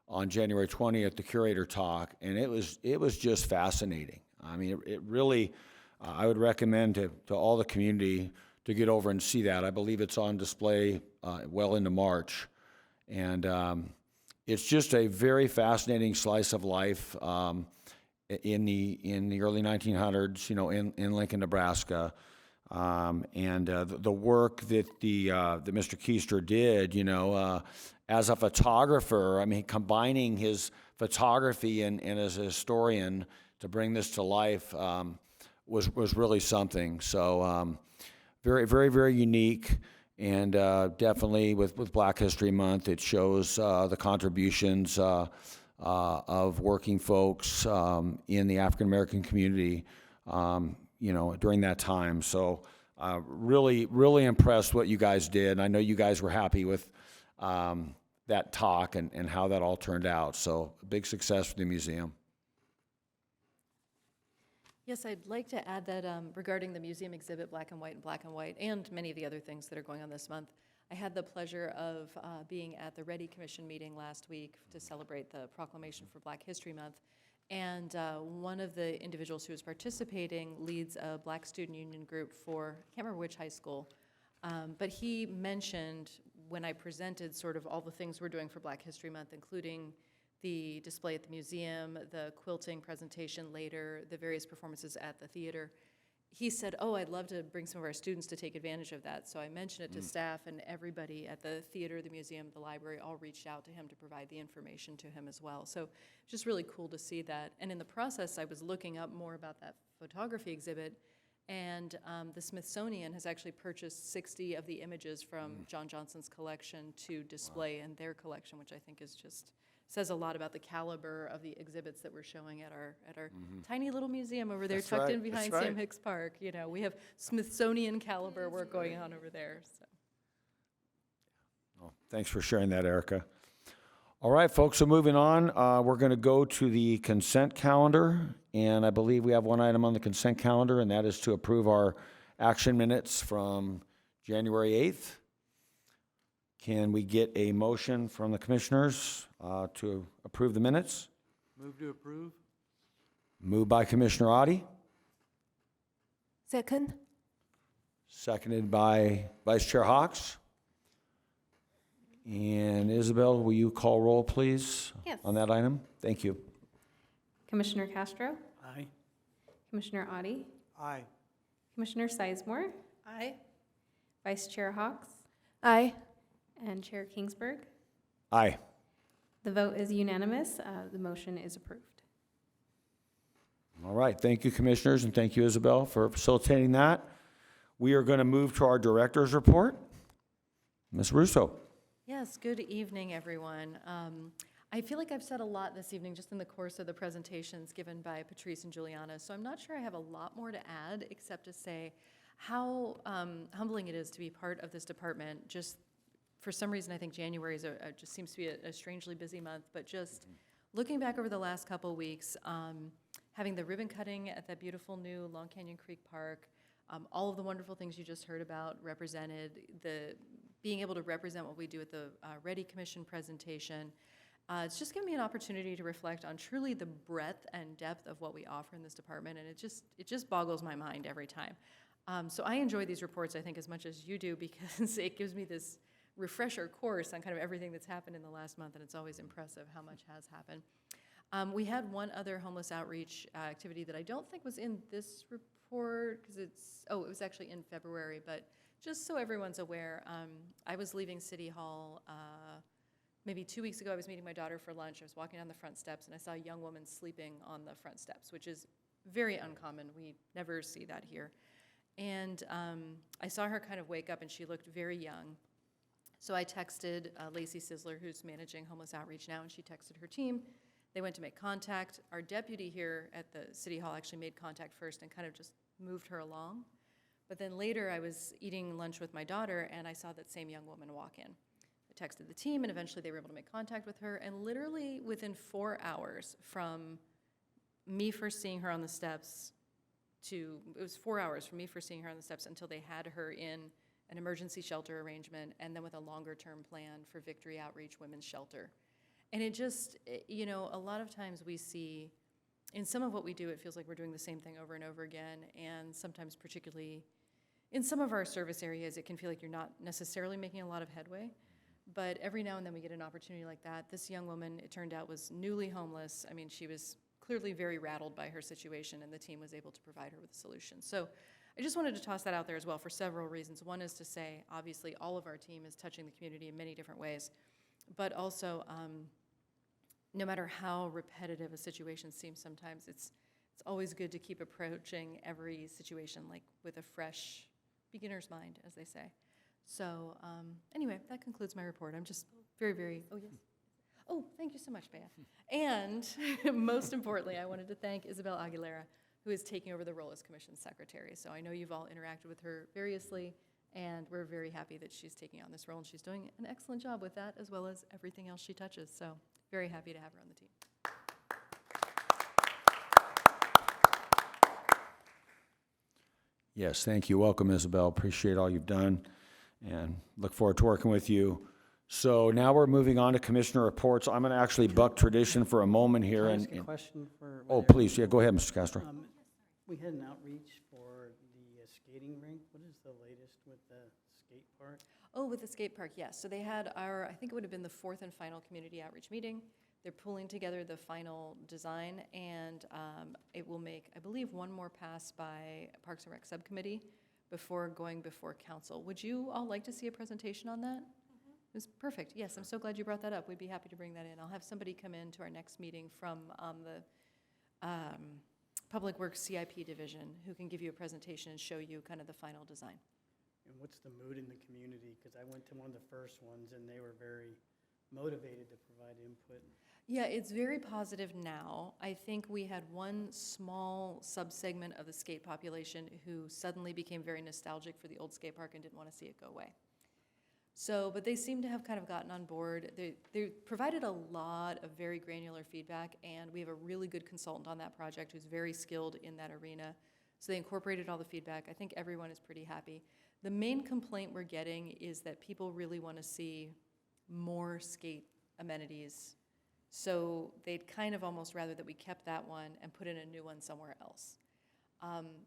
on January 20th the curator talk, and it was just fascinating. I mean, it really, I would recommend to all the community to get over and see that. I believe it's on display well into March, and it's just a very fascinating slice of life in the early 1900s, in Lincoln, Nebraska. And the work that that Mr. Keister did, as a photographer, I mean, combining his photography and as a historian to bring this to life was really something. So very, very, very unique, and definitely with Black History Month, it shows the contributions of working folks in the African American community. During that time. So really, really impressed what you guys did. And I know you guys were happy with that talk and how that all turned out. So a big success for the museum. Yes, I'd like to add that regarding the museum exhibit, Black and White, and many of the other things that are going on this month, I had the pleasure of being at the Ready Commission meeting last week to celebrate the proclamation for Black History Month. And one of the individuals who was participating leads a Black Student Union group for, I can't remember which high school, but he mentioned when I presented sort of all the things we're doing for Black History Month, including the display at the museum, the quilting presentation later, the various performances at the theater. He said, oh, I'd love to bring some of our students to take advantage of that. So I mentioned it to staff, and everybody at the theater, the museum, the library all reached out to him to provide the information to him as well. So it's just really cool to see that. And in the process, I was looking up more about that photography exhibit, and the Smithsonian has actually purchased 60 of the images from John Johnson's collection to display in their collection, which I think is just says a lot about the caliber of the exhibits that we're showing at our tiny little museum over there, That's tucked right, in behind that's Sam right. Hicks Park. You know, we have Smithsonian caliber work going on over there. So. Oh, thanks for sharing that, Erica. All right, folks, so moving on, we're going to go to the consent calendar, and I believe we have one item on the consent calendar, and that is to approve our action minutes from January 8th. Can we get a motion from the commissioners to approve the minutes? Move to approve? Moved by Commissioner Adi, Second? seconded by Vice Chair Hawks. And Isabel, will you call roll, please? Yes. On that item? Thank you. Commissioner Castro, Aye. Commissioner Adi, Aye. Commissioner Sizemore, Aye. Vice Chair Hawks, Aye. and Chair Kingsburg. Aye. The vote is unanimous. The motion is approved. All right, thank you, commissioners, and thank you, Isabel, for facilitating that. We are going to move to our director's report. Ms. Russo. Yes, good evening, everyone. I feel like I've said a lot this evening just in the course of the presentations given by Patrice and Juliana, so I'm not sure I have a lot more to add except to say how humbling it is to be part of this department. Just for some reason, I think January just seems to be a strangely busy month, but just looking back over the last couple weeks, having the ribbon cutting at that beautiful new Long Canyon Creek Park, all of the wonderful things you just heard about represented, being able to represent what we do at the Ready Commission presentation. It's just given me an opportunity to reflect on truly the breadth and depth of what we offer in this department, and it just boggles my mind every time. So I enjoy these reports, I think, as much as you do, because it gives me this refresher course on kind of everything that's happened in the last month, and it's always impressive how much has happened. We had one other homeless outreach activity that I don't think was in this report, because it was actually in February, but just so everyone's aware, I was leaving City Hall maybe 2 weeks ago. I was meeting my daughter for lunch. I was walking down the front steps, and I saw a young woman sleeping on the front steps, which is very uncommon. We never see that here. And I saw her kind of wake up, and she looked very young. So I texted Lacey Sizzler, who's managing homeless outreach now, and she texted her team. They went to make contact. Our deputy here at the City Hall actually made contact first and kind of just moved her along. But then later I was eating lunch with my daughter, and I saw that same young woman walk in. I texted the team, and eventually they were able to make contact with her, and literally within 4 hours from me first seeing her on the steps it was 4 hours from me first seeing her on the steps until they had her in an emergency shelter arrangement, and then with a longer-term plan for Victory Outreach Women's Shelter. And it just, a lot of times we see, in some of what we do, it feels like we're doing the same thing over and over again, and sometimes particularly in some of our service areas, it can feel like you're not necessarily making a lot of headway. But every now and then we get an opportunity like that. This young woman, it turned out, was newly homeless. I mean, she was clearly very rattled by her situation, and the team was able to provide her with a solution. So I just wanted to toss that out there as well for several reasons. One is to say, obviously, all of our team is touching the community in many different ways, but also, no matter how repetitive a situation seems sometimes, it's always good to keep approaching every situation like with a fresh beginner's mind, as they say. So anyway, that concludes my report. I'm just very, very, oh yes. Oh, thank you so much, Bea. And most importantly, I wanted to thank Isabel Aguilera, who is taking over the role as Commission Secretary. So I know you've all interacted with her variously, and we're very happy that she's taking on this role, and she's doing an excellent job with that, as well as everything else she touches. So very happy to have her on the team. Yes, thank you. Welcome, Isabel. Appreciate all you've done and look forward to working with you. So now we're moving on to commissioner reports. I'm going to actually buck tradition for a moment here. Can I And ask a question for? oh, whatever- please, yeah, go ahead, Mr. Castro. We had an outreach for the skating rink. What is the latest with the skate park? Oh, with the skate park, yes. So they had I think it would have been the 4th and final community outreach meeting. They're pulling together the final design, and it will make, I believe, one more pass by Parks and Rec Subcommittee before going before council. Would you all like to see a presentation on that? It was perfect. Yes, I'm so glad you brought that up. We'd be happy to bring that in. I'll have somebody come in to our next meeting from the Public Works CIP division who can give you a presentation and show you kind of the final design. And what's the mood in the community? Because I went to one of the first ones and they were very motivated to provide input. Yeah, it's very positive now. I think we had one small subsegment of the skate population who suddenly became very nostalgic for the old skate park and didn't want to see it go away. So, but they seem to have kind of gotten on board. They provided a lot of very granular feedback, and we have a really good consultant on that project who's very skilled in that arena. So they incorporated all the feedback. I think everyone is pretty happy. The main complaint we're getting is that people really want to see more skate amenities. So they'd kind of almost rather that we kept that one and put in a new one somewhere else.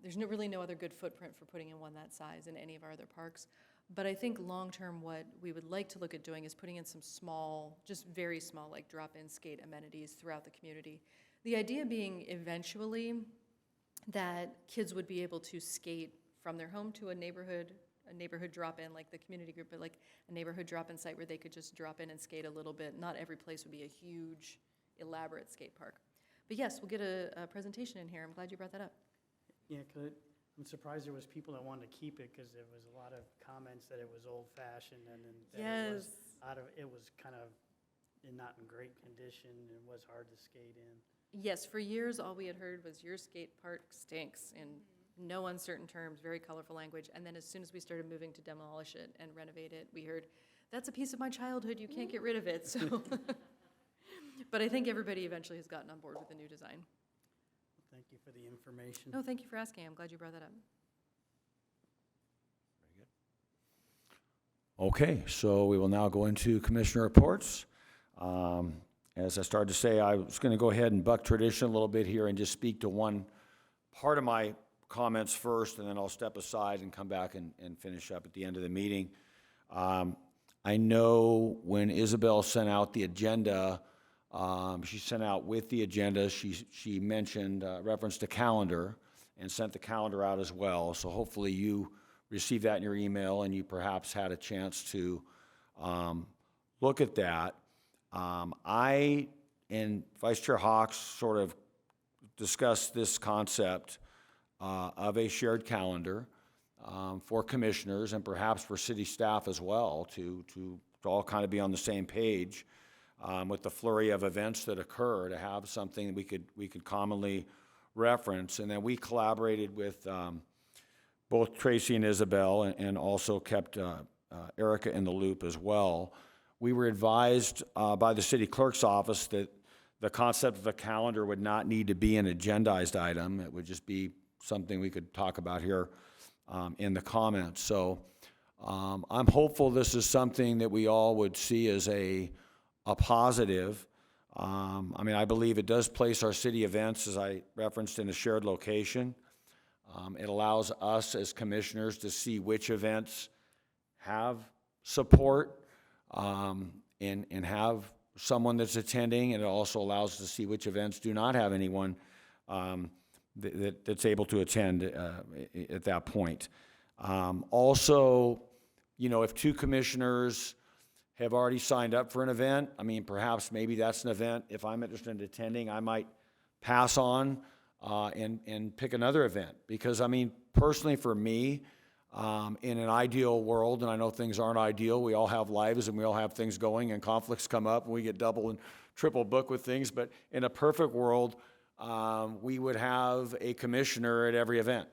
There's really no other good footprint for putting in one that size in any of our other parks. But I think long-term what we would like to look at doing is putting in some small, just very small, like drop-in skate amenities throughout the community. The idea being eventually that kids would be able to skate from their home to a neighborhood drop-in, like the community group, but like a neighborhood drop-in site where they could just drop in and skate a little bit. Not every place would be a huge, elaborate skate park. But yes, we'll get a presentation in here. I'm glad you brought that up. Yeah, 'cause I'm surprised there was people that wanted to keep it, because there was a lot of comments that it was old-fashioned and then that it was it was kind of not in great condition and it was hard to skate in. Yes, for years, all we had heard was your skate park stinks in no uncertain terms, very colorful language. And then as soon as we started moving to demolish it and renovate it, we heard, that's a piece of my childhood, you can't get rid of it, so. But I think everybody eventually has gotten on board with the new design. Thank you for the information. No, thank you for asking, I'm glad you brought that up. Okay, so we will now go into commissioner reports. As I started to say, I was going to go ahead and buck tradition a little bit here and just speak to one part of my comments first, and then I'll step aside and come back and finish up at the end of the meeting. I know when Isabel sent out the agenda, she sent out with the agenda, she mentioned reference to calendar and sent the calendar out as well. So hopefully you received that in your email and you perhaps had a chance to look at that. I and Vice Chair Hawks sort of discussed this concept of a shared calendar for commissioners and perhaps for city staff as well to all kind of be on the same page with the flurry of events that occur, to have something that we could commonly reference. And then we collaborated with both Tracy and Isabel and also kept Erica in the loop as well. We were advised by the city clerk's office that the concept of a calendar would not need to be an agendized item. It would just be something we could talk about here in the comments. So I'm hopeful this is something that we all would see as a positive. I mean, I believe it does place our city events, as I referenced, in a shared location. It allows us as commissioners to see which events have support and have someone that's attending, and it also allows us to see which events do not have anyone that's able to attend at that point. Also, you know, if two commissioners have already signed up for an event, I mean, perhaps maybe that's an event, if I'm interested in attending, I might pass on and pick another event. Because, I mean, personally for me, in an ideal world, and I know things aren't ideal, we all have lives and we all have things going and conflicts come up and we get double and triple booked with things, but in a perfect world, we would have a commissioner at every event.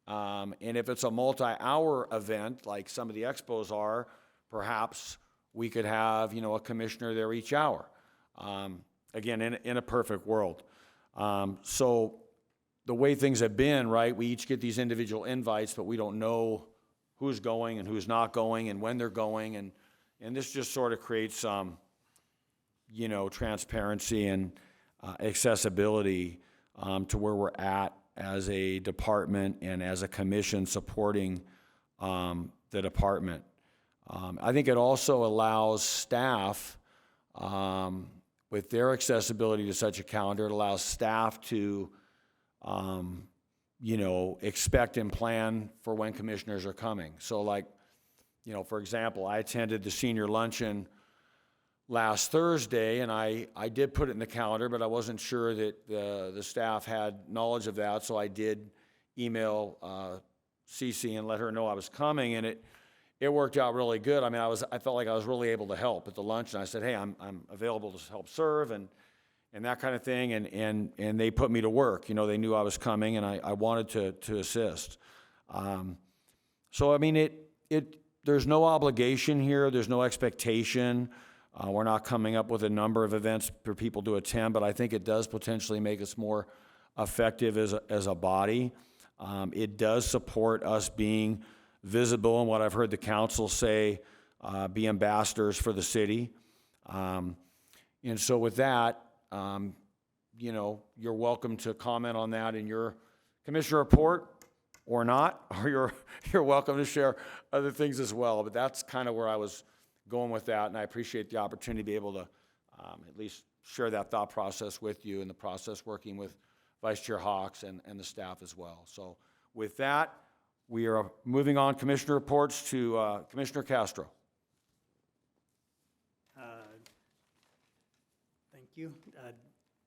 And if it's a multi-hour event, like some of the expos are, perhaps we could have, you know, a commissioner there each hour. Again, in a perfect world. So the way things have been, right, we each get these individual invites, but we don't know who's going and who's not going and when they're going. And this just sort of creates you know, transparency and accessibility to where we're at as a department and as a commission supporting the department. I think it also allows staff, with their accessibility to such a calendar, it allows staff to you know, expect and plan for when commissioners are coming. So like, you know, for example, I attended the senior luncheon last Thursday, and I did put it in the calendar, but I wasn't sure that the staff had knowledge of that, so I did email Cece and let her know I was coming, and it worked out really good. I mean, I felt like I was really able to help at the lunch, and I said, hey, I'm available to help serve, and and that kind of thing, and they put me to work. You know, they knew I was coming, and I wanted to assist. So, I mean, there's no obligation here, there's no expectation. We're not coming up with a number of events for people to attend, but I think it does potentially make us more effective as a body. It does support us being visible, and what I've heard the council say, be ambassadors for the city. And so with that, you know, you're welcome to comment on that in your commissioner report or not, or you're welcome to share other things as well. But that's kind of where I was going with that, and I appreciate the opportunity to be able to at least share that thought process with you, and the process working with Vice Chair Hawks and the staff as well. So with that, we are moving on commissioner reports to Commissioner Castro. Thank you.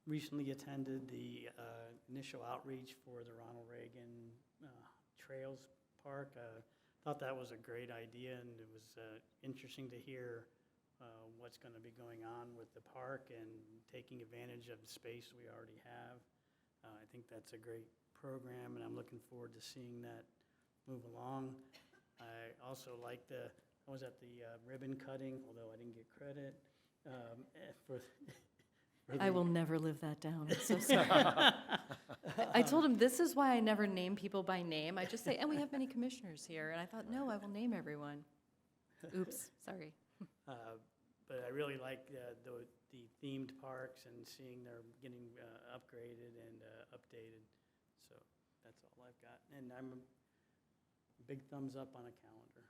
Recently attended the initial outreach for the Ronald Reagan Trails Park. Thought that was a great idea, and it was interesting to hear what's going to be going on with the park and taking advantage of the space we already have. I think that's a great program, and I'm looking forward to seeing that move along. I also liked I was at the ribbon cutting, although I didn't get credit for I will never live that down. I'm so sorry. I told him this is why I never name people by name. I just say, and we have many commissioners here. And I thought, no, I will name everyone. Oops, sorry. But I really like the themed parks and seeing they're getting upgraded and updated. So that's all I've got. And I'm a big thumbs up on a calendar.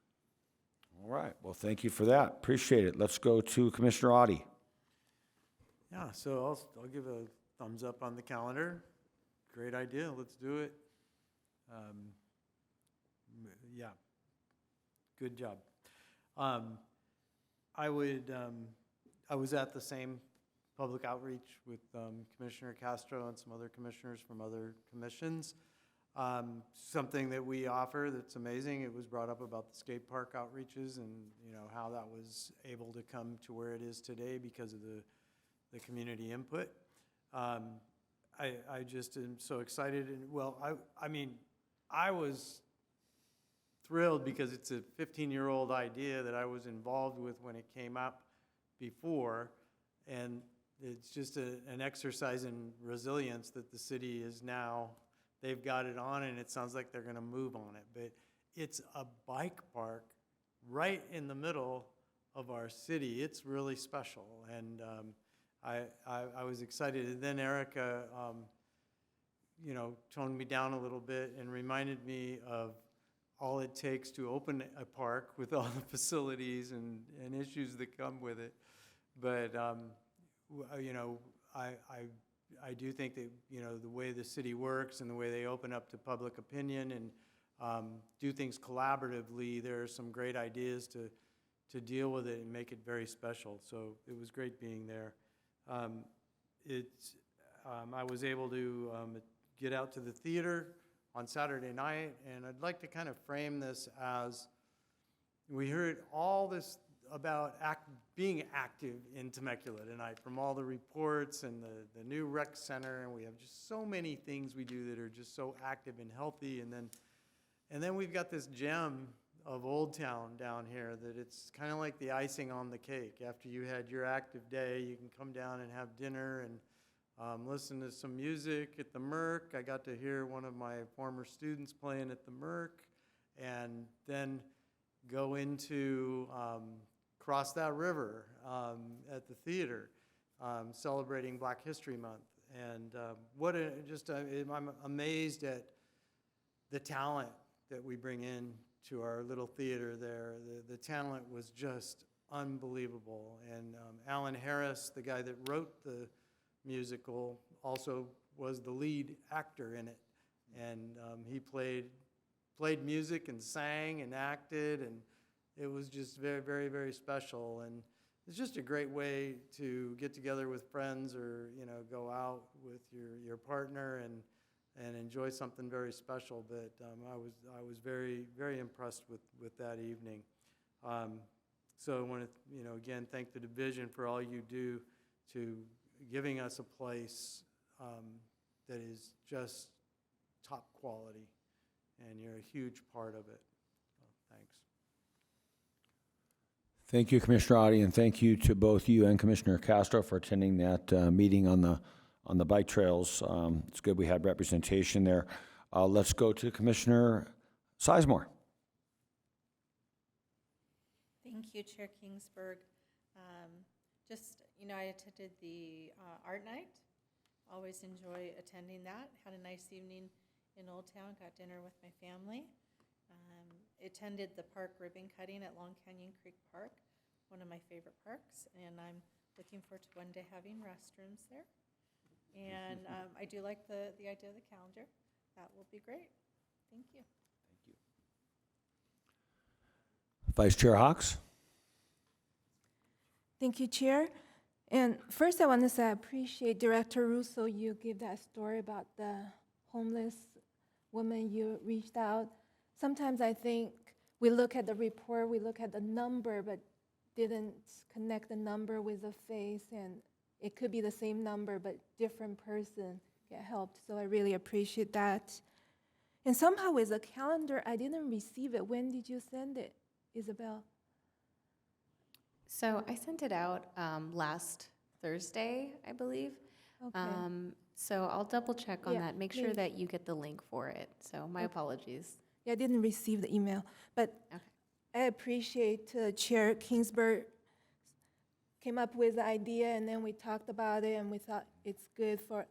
All right, well, thank you for that. Appreciate it. Let's go to Commissioner Audi. Yeah, so I'll give a thumbs up on the calendar. Great idea, let's do it. Yeah, good job. I was at the same public outreach with Commissioner Castro and some other commissioners from other commissions. Something that we offer that's amazing, it was brought up about the skate park outreaches and, you know, how that was able to come to where it is today because of the community input. I just am so excited, and well, I mean, I was thrilled because it's a 15-year-old idea that I was involved with when it came up before, and it's just an exercise in resilience that the city is now, they've got it on, and it sounds like they're gonna move on it, but it's a bike park right in the middle of our city. It's really special, and I was excited. And then Erica, you know, toned me down a little bit and reminded me of all it takes to open a park with all the facilities and issues that come with it. But, you know, I do think that, you know, the way the city works and the way they open up to public opinion and do things collaboratively, there are some great ideas to deal with it and make it very special. So it was great being there. I was able to get out to the theater on Saturday night, and I'd like to kind of frame this as we heard all this about being active in Temecula tonight from all the reports and the new rec center, and we have just so many things we do that are just so active and healthy, and then we've got this gem of Old Town down here that it's kind of like the icing on the cake. After you had your active day, you can come down and have dinner and listen to some music at the Merc. I got to hear one of my former students playing at the Merc, and then go into cross that river at the theater, celebrating Black History Month. And I'm amazed at the talent that we bring in to our little theater there. The talent was just unbelievable. And Alan Harris, the guy that wrote the musical, also was the lead actor in it. And he played music and sang and acted, and it was just very, very, very special. And it's just a great way to get together with friends, or, you know, go out with your partner and enjoy something very special. But I was very, very impressed with that evening. So I want to, you know, again, thank the division for all you do to giving us a place that is just top quality, and you're a huge part of it. So, thanks. Thank you, Commissioner Audi, and thank you to both you and Commissioner Castro for attending that meeting on the bike trails. It's good we had representation there. Let's go to Commissioner Sizemore. Thank you, Chair Kingsburg. I attended the art night. Always enjoy attending that. Had a nice evening in Old Town, got dinner with my family. Attended the park ribbon cutting at Long Canyon Creek Park, one of my favorite parks, and I'm looking forward to one day having restrooms there. And I do like the idea of the calendar. That will be great. Thank you. Vice Chair Hawks. Thank you, Chair. And first, I want to say I appreciate Director Russo. You gave that story about the homeless woman you reached out. Sometimes I think we look at the report, we look at the number, but didn't connect the number with the face, and it could be the same number, but different person get helped. So I really appreciate that. And somehow with the calendar, I didn't receive it. When did you send it, Isabel? So I sent it out last Thursday, I believe. Okay. So I'll double check on Yeah, that. Make sure maybe. that you get the link for it. So my apologies. Yeah, I didn't receive the email, but Okay. I appreciate Chair Kingsburg came up with the idea, and then we talked about it, and we thought it's good for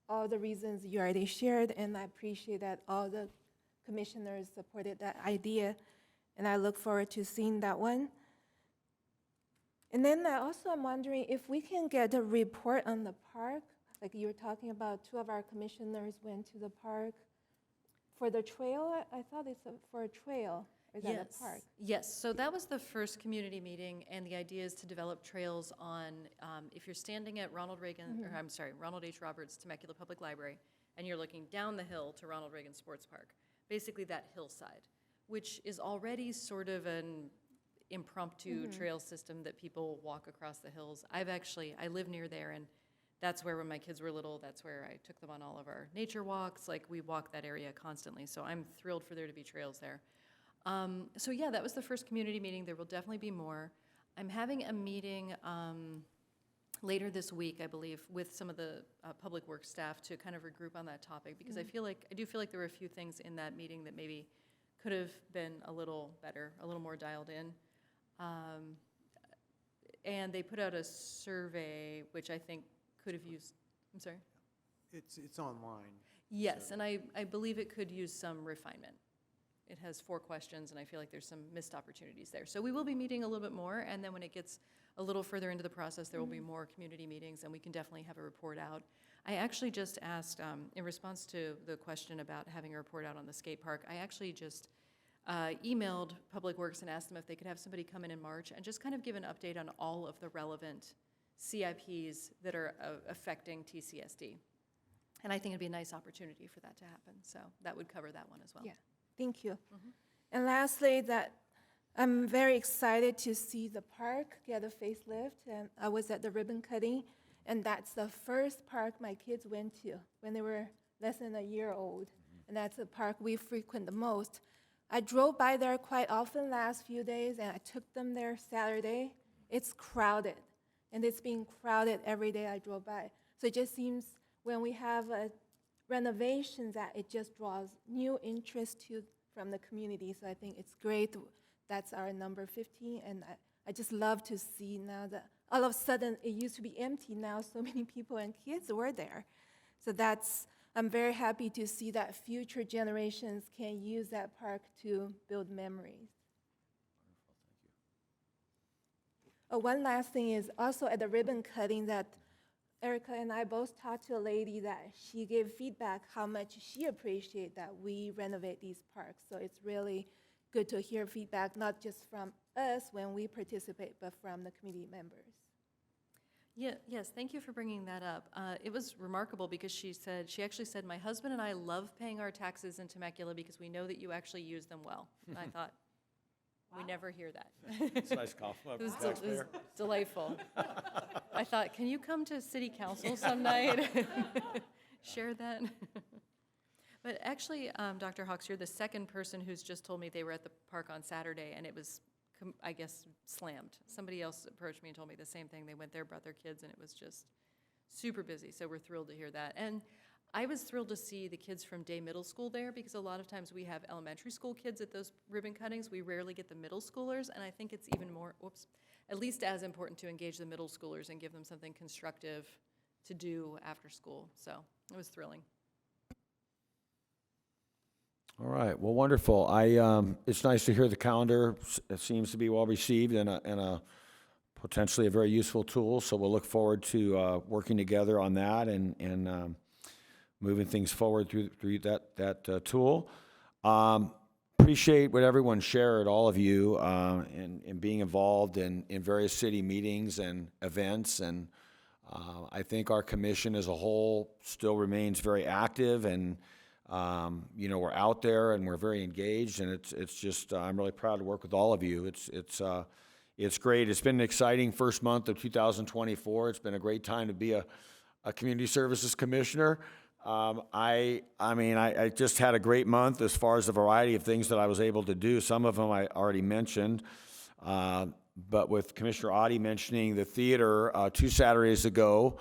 all the reasons you already shared, and I appreciate that all the commissioners supported that idea, and I look forward to seeing that one. And then I'm wondering if we can get a report on the park, like you were talking about, 2 of our commissioners went to the park. For the trail, I thought it's for a trail, or is that a park? Yes, so that was the first community meeting, and the idea is to develop trails on, if you're standing at Ronald H. Roberts Temecula Public Library, and you're looking down the hill to Ronald Reagan Sports Park, basically that hillside, which is already sort of an impromptu trail system that people walk across the hills. I live near there, and that's where when my kids were little, that's where I took them on all of our nature walks. Like, we walk that area constantly, so I'm thrilled for there to be trails there. So yeah, that was the first community meeting. There will definitely be more. I'm having a meeting later this week, I believe, with some of the public works staff to kind of regroup on that topic, because I do feel like there were a few things in that meeting that maybe could have been a little better, a little more dialed in. And they put out a survey, which I think could have used, I'm sorry? It's online. Yes, So- and I believe it could use some refinement. It has 4 questions, and I feel like there's some missed opportunities there. So we will be meeting a little bit more, and then when it gets a little further into the process, there will be more community meetings, and we can definitely have a report out. I actually just asked, in response to the question about having a report out on the skate park, I actually just emailed Public Works and asked them if they could have somebody come in March and just kind of give an update on all of the relevant CIPs that are affecting TCSD. And I think it'd be a nice opportunity for that to happen. So that would cover that one as well. Yeah, thank you. And lastly, I'm very excited to see the park get a facelift, and I was at the ribbon cutting, and that's the first park my kids went to when they were less than a year old, and that's the park we frequent the most. I drove by there quite often last few days, and I took them there Saturday. It's crowded, and it's being crowded every day I drove by. So it just seems when we have renovations that it just draws new interest from the community. So I think it's great. That's our number 15, and I just love to see now that all of a sudden it used to be empty. Now so many people and kids were there. So I'm very happy to see that future generations can use that park to build memories. Oh, one last thing is also at the ribbon cutting that Erica and I both talked to a lady that she gave feedback how much she appreciated that we renovate these parks. So it's really good to hear feedback, not just from us when we participate, but from the community members. Yeah, yes, thank you for bringing that up. It was remarkable because she actually said, my husband and I love paying our taxes in Temecula because we know that you actually use them well. And I thought, we never hear that. It's a nice compliment. It was delightful. I thought, can you come to city council some night? Share that. But actually, Dr. Hawks, you're the second person who's just told me they were at the park on Saturday, and it was, I guess, slammed. Somebody else approached me and told me the same thing. They went there, brought their kids, and it was just super busy, so we're thrilled to hear that. And I was thrilled to see the kids from Day Middle School there, because a lot of times we have elementary school kids at those ribbon cuttings. We rarely get the middle schoolers, and I think it's even more, at least as important to engage the middle schoolers and give them something constructive to do after school. So it was thrilling. All right, well, wonderful. It's nice to hear the calendar seems to be well received and a potentially a very useful tool. So we'll look forward to working together on that and moving things forward through that tool. Appreciate what everyone shared, all of you, in being involved in various city meetings and events. And I think our commission as a whole still remains very active, and we're out there and we're very engaged, and it's just I'm really proud to work with all of you. It's great. It's been an exciting first month of 2024. It's been a great time to be a community services commissioner. I just had a great month as far as the variety of things that I was able to do. Some of them I already mentioned, but with Commissioner Oddie mentioning the theater 2 Saturdays ago,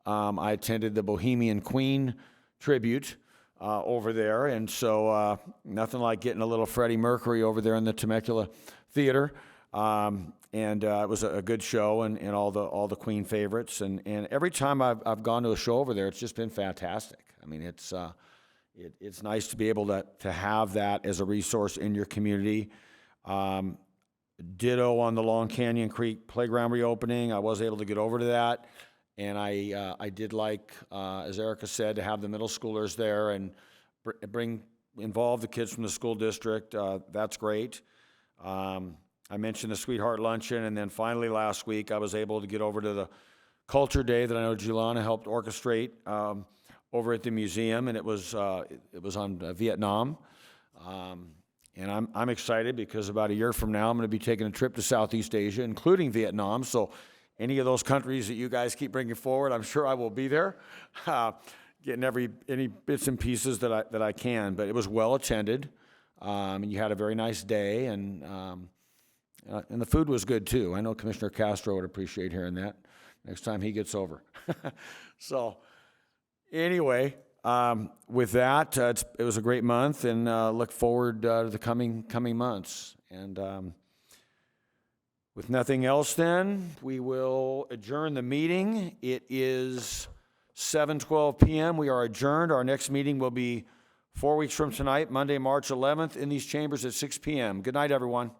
I attended the Bohemian Queen tribute over there, and so nothing like getting a little Freddie Mercury over there in the Temecula theater, and it was a good show, and all the Queen favorites, and every time I've gone to a show over there, it's just been fantastic. I mean, it's nice to be able to have that as a resource in your community. Ditto on the Long Canyon Creek playground reopening. I was able to get over to that. And I did like, as Erica said, to have the middle schoolers there and involve the kids from the school district. That's great. I mentioned the Sweetheart Luncheon, and then finally last week I was able to get over to the Culture Day that I know Juliana helped orchestrate over at the museum, and it was on Vietnam. And I'm excited because about a year from now I'm going to be taking a trip to Southeast Asia, including Vietnam. So any of those countries that you guys keep bringing forward, I'm sure I will be there, getting any bits and pieces that I can. But it was well attended, and you had a very nice day, and the food was good too. I know Commissioner Castro would appreciate hearing that next time he gets over. So anyway, with that, it was a great month, and look forward to the coming months. And with nothing else, then, we will adjourn the meeting. It is 7:12 p.m. We are adjourned. Our next meeting will be 4 weeks from tonight, Monday, March 11th, in these chambers at 6 p.m. Good night, everyone.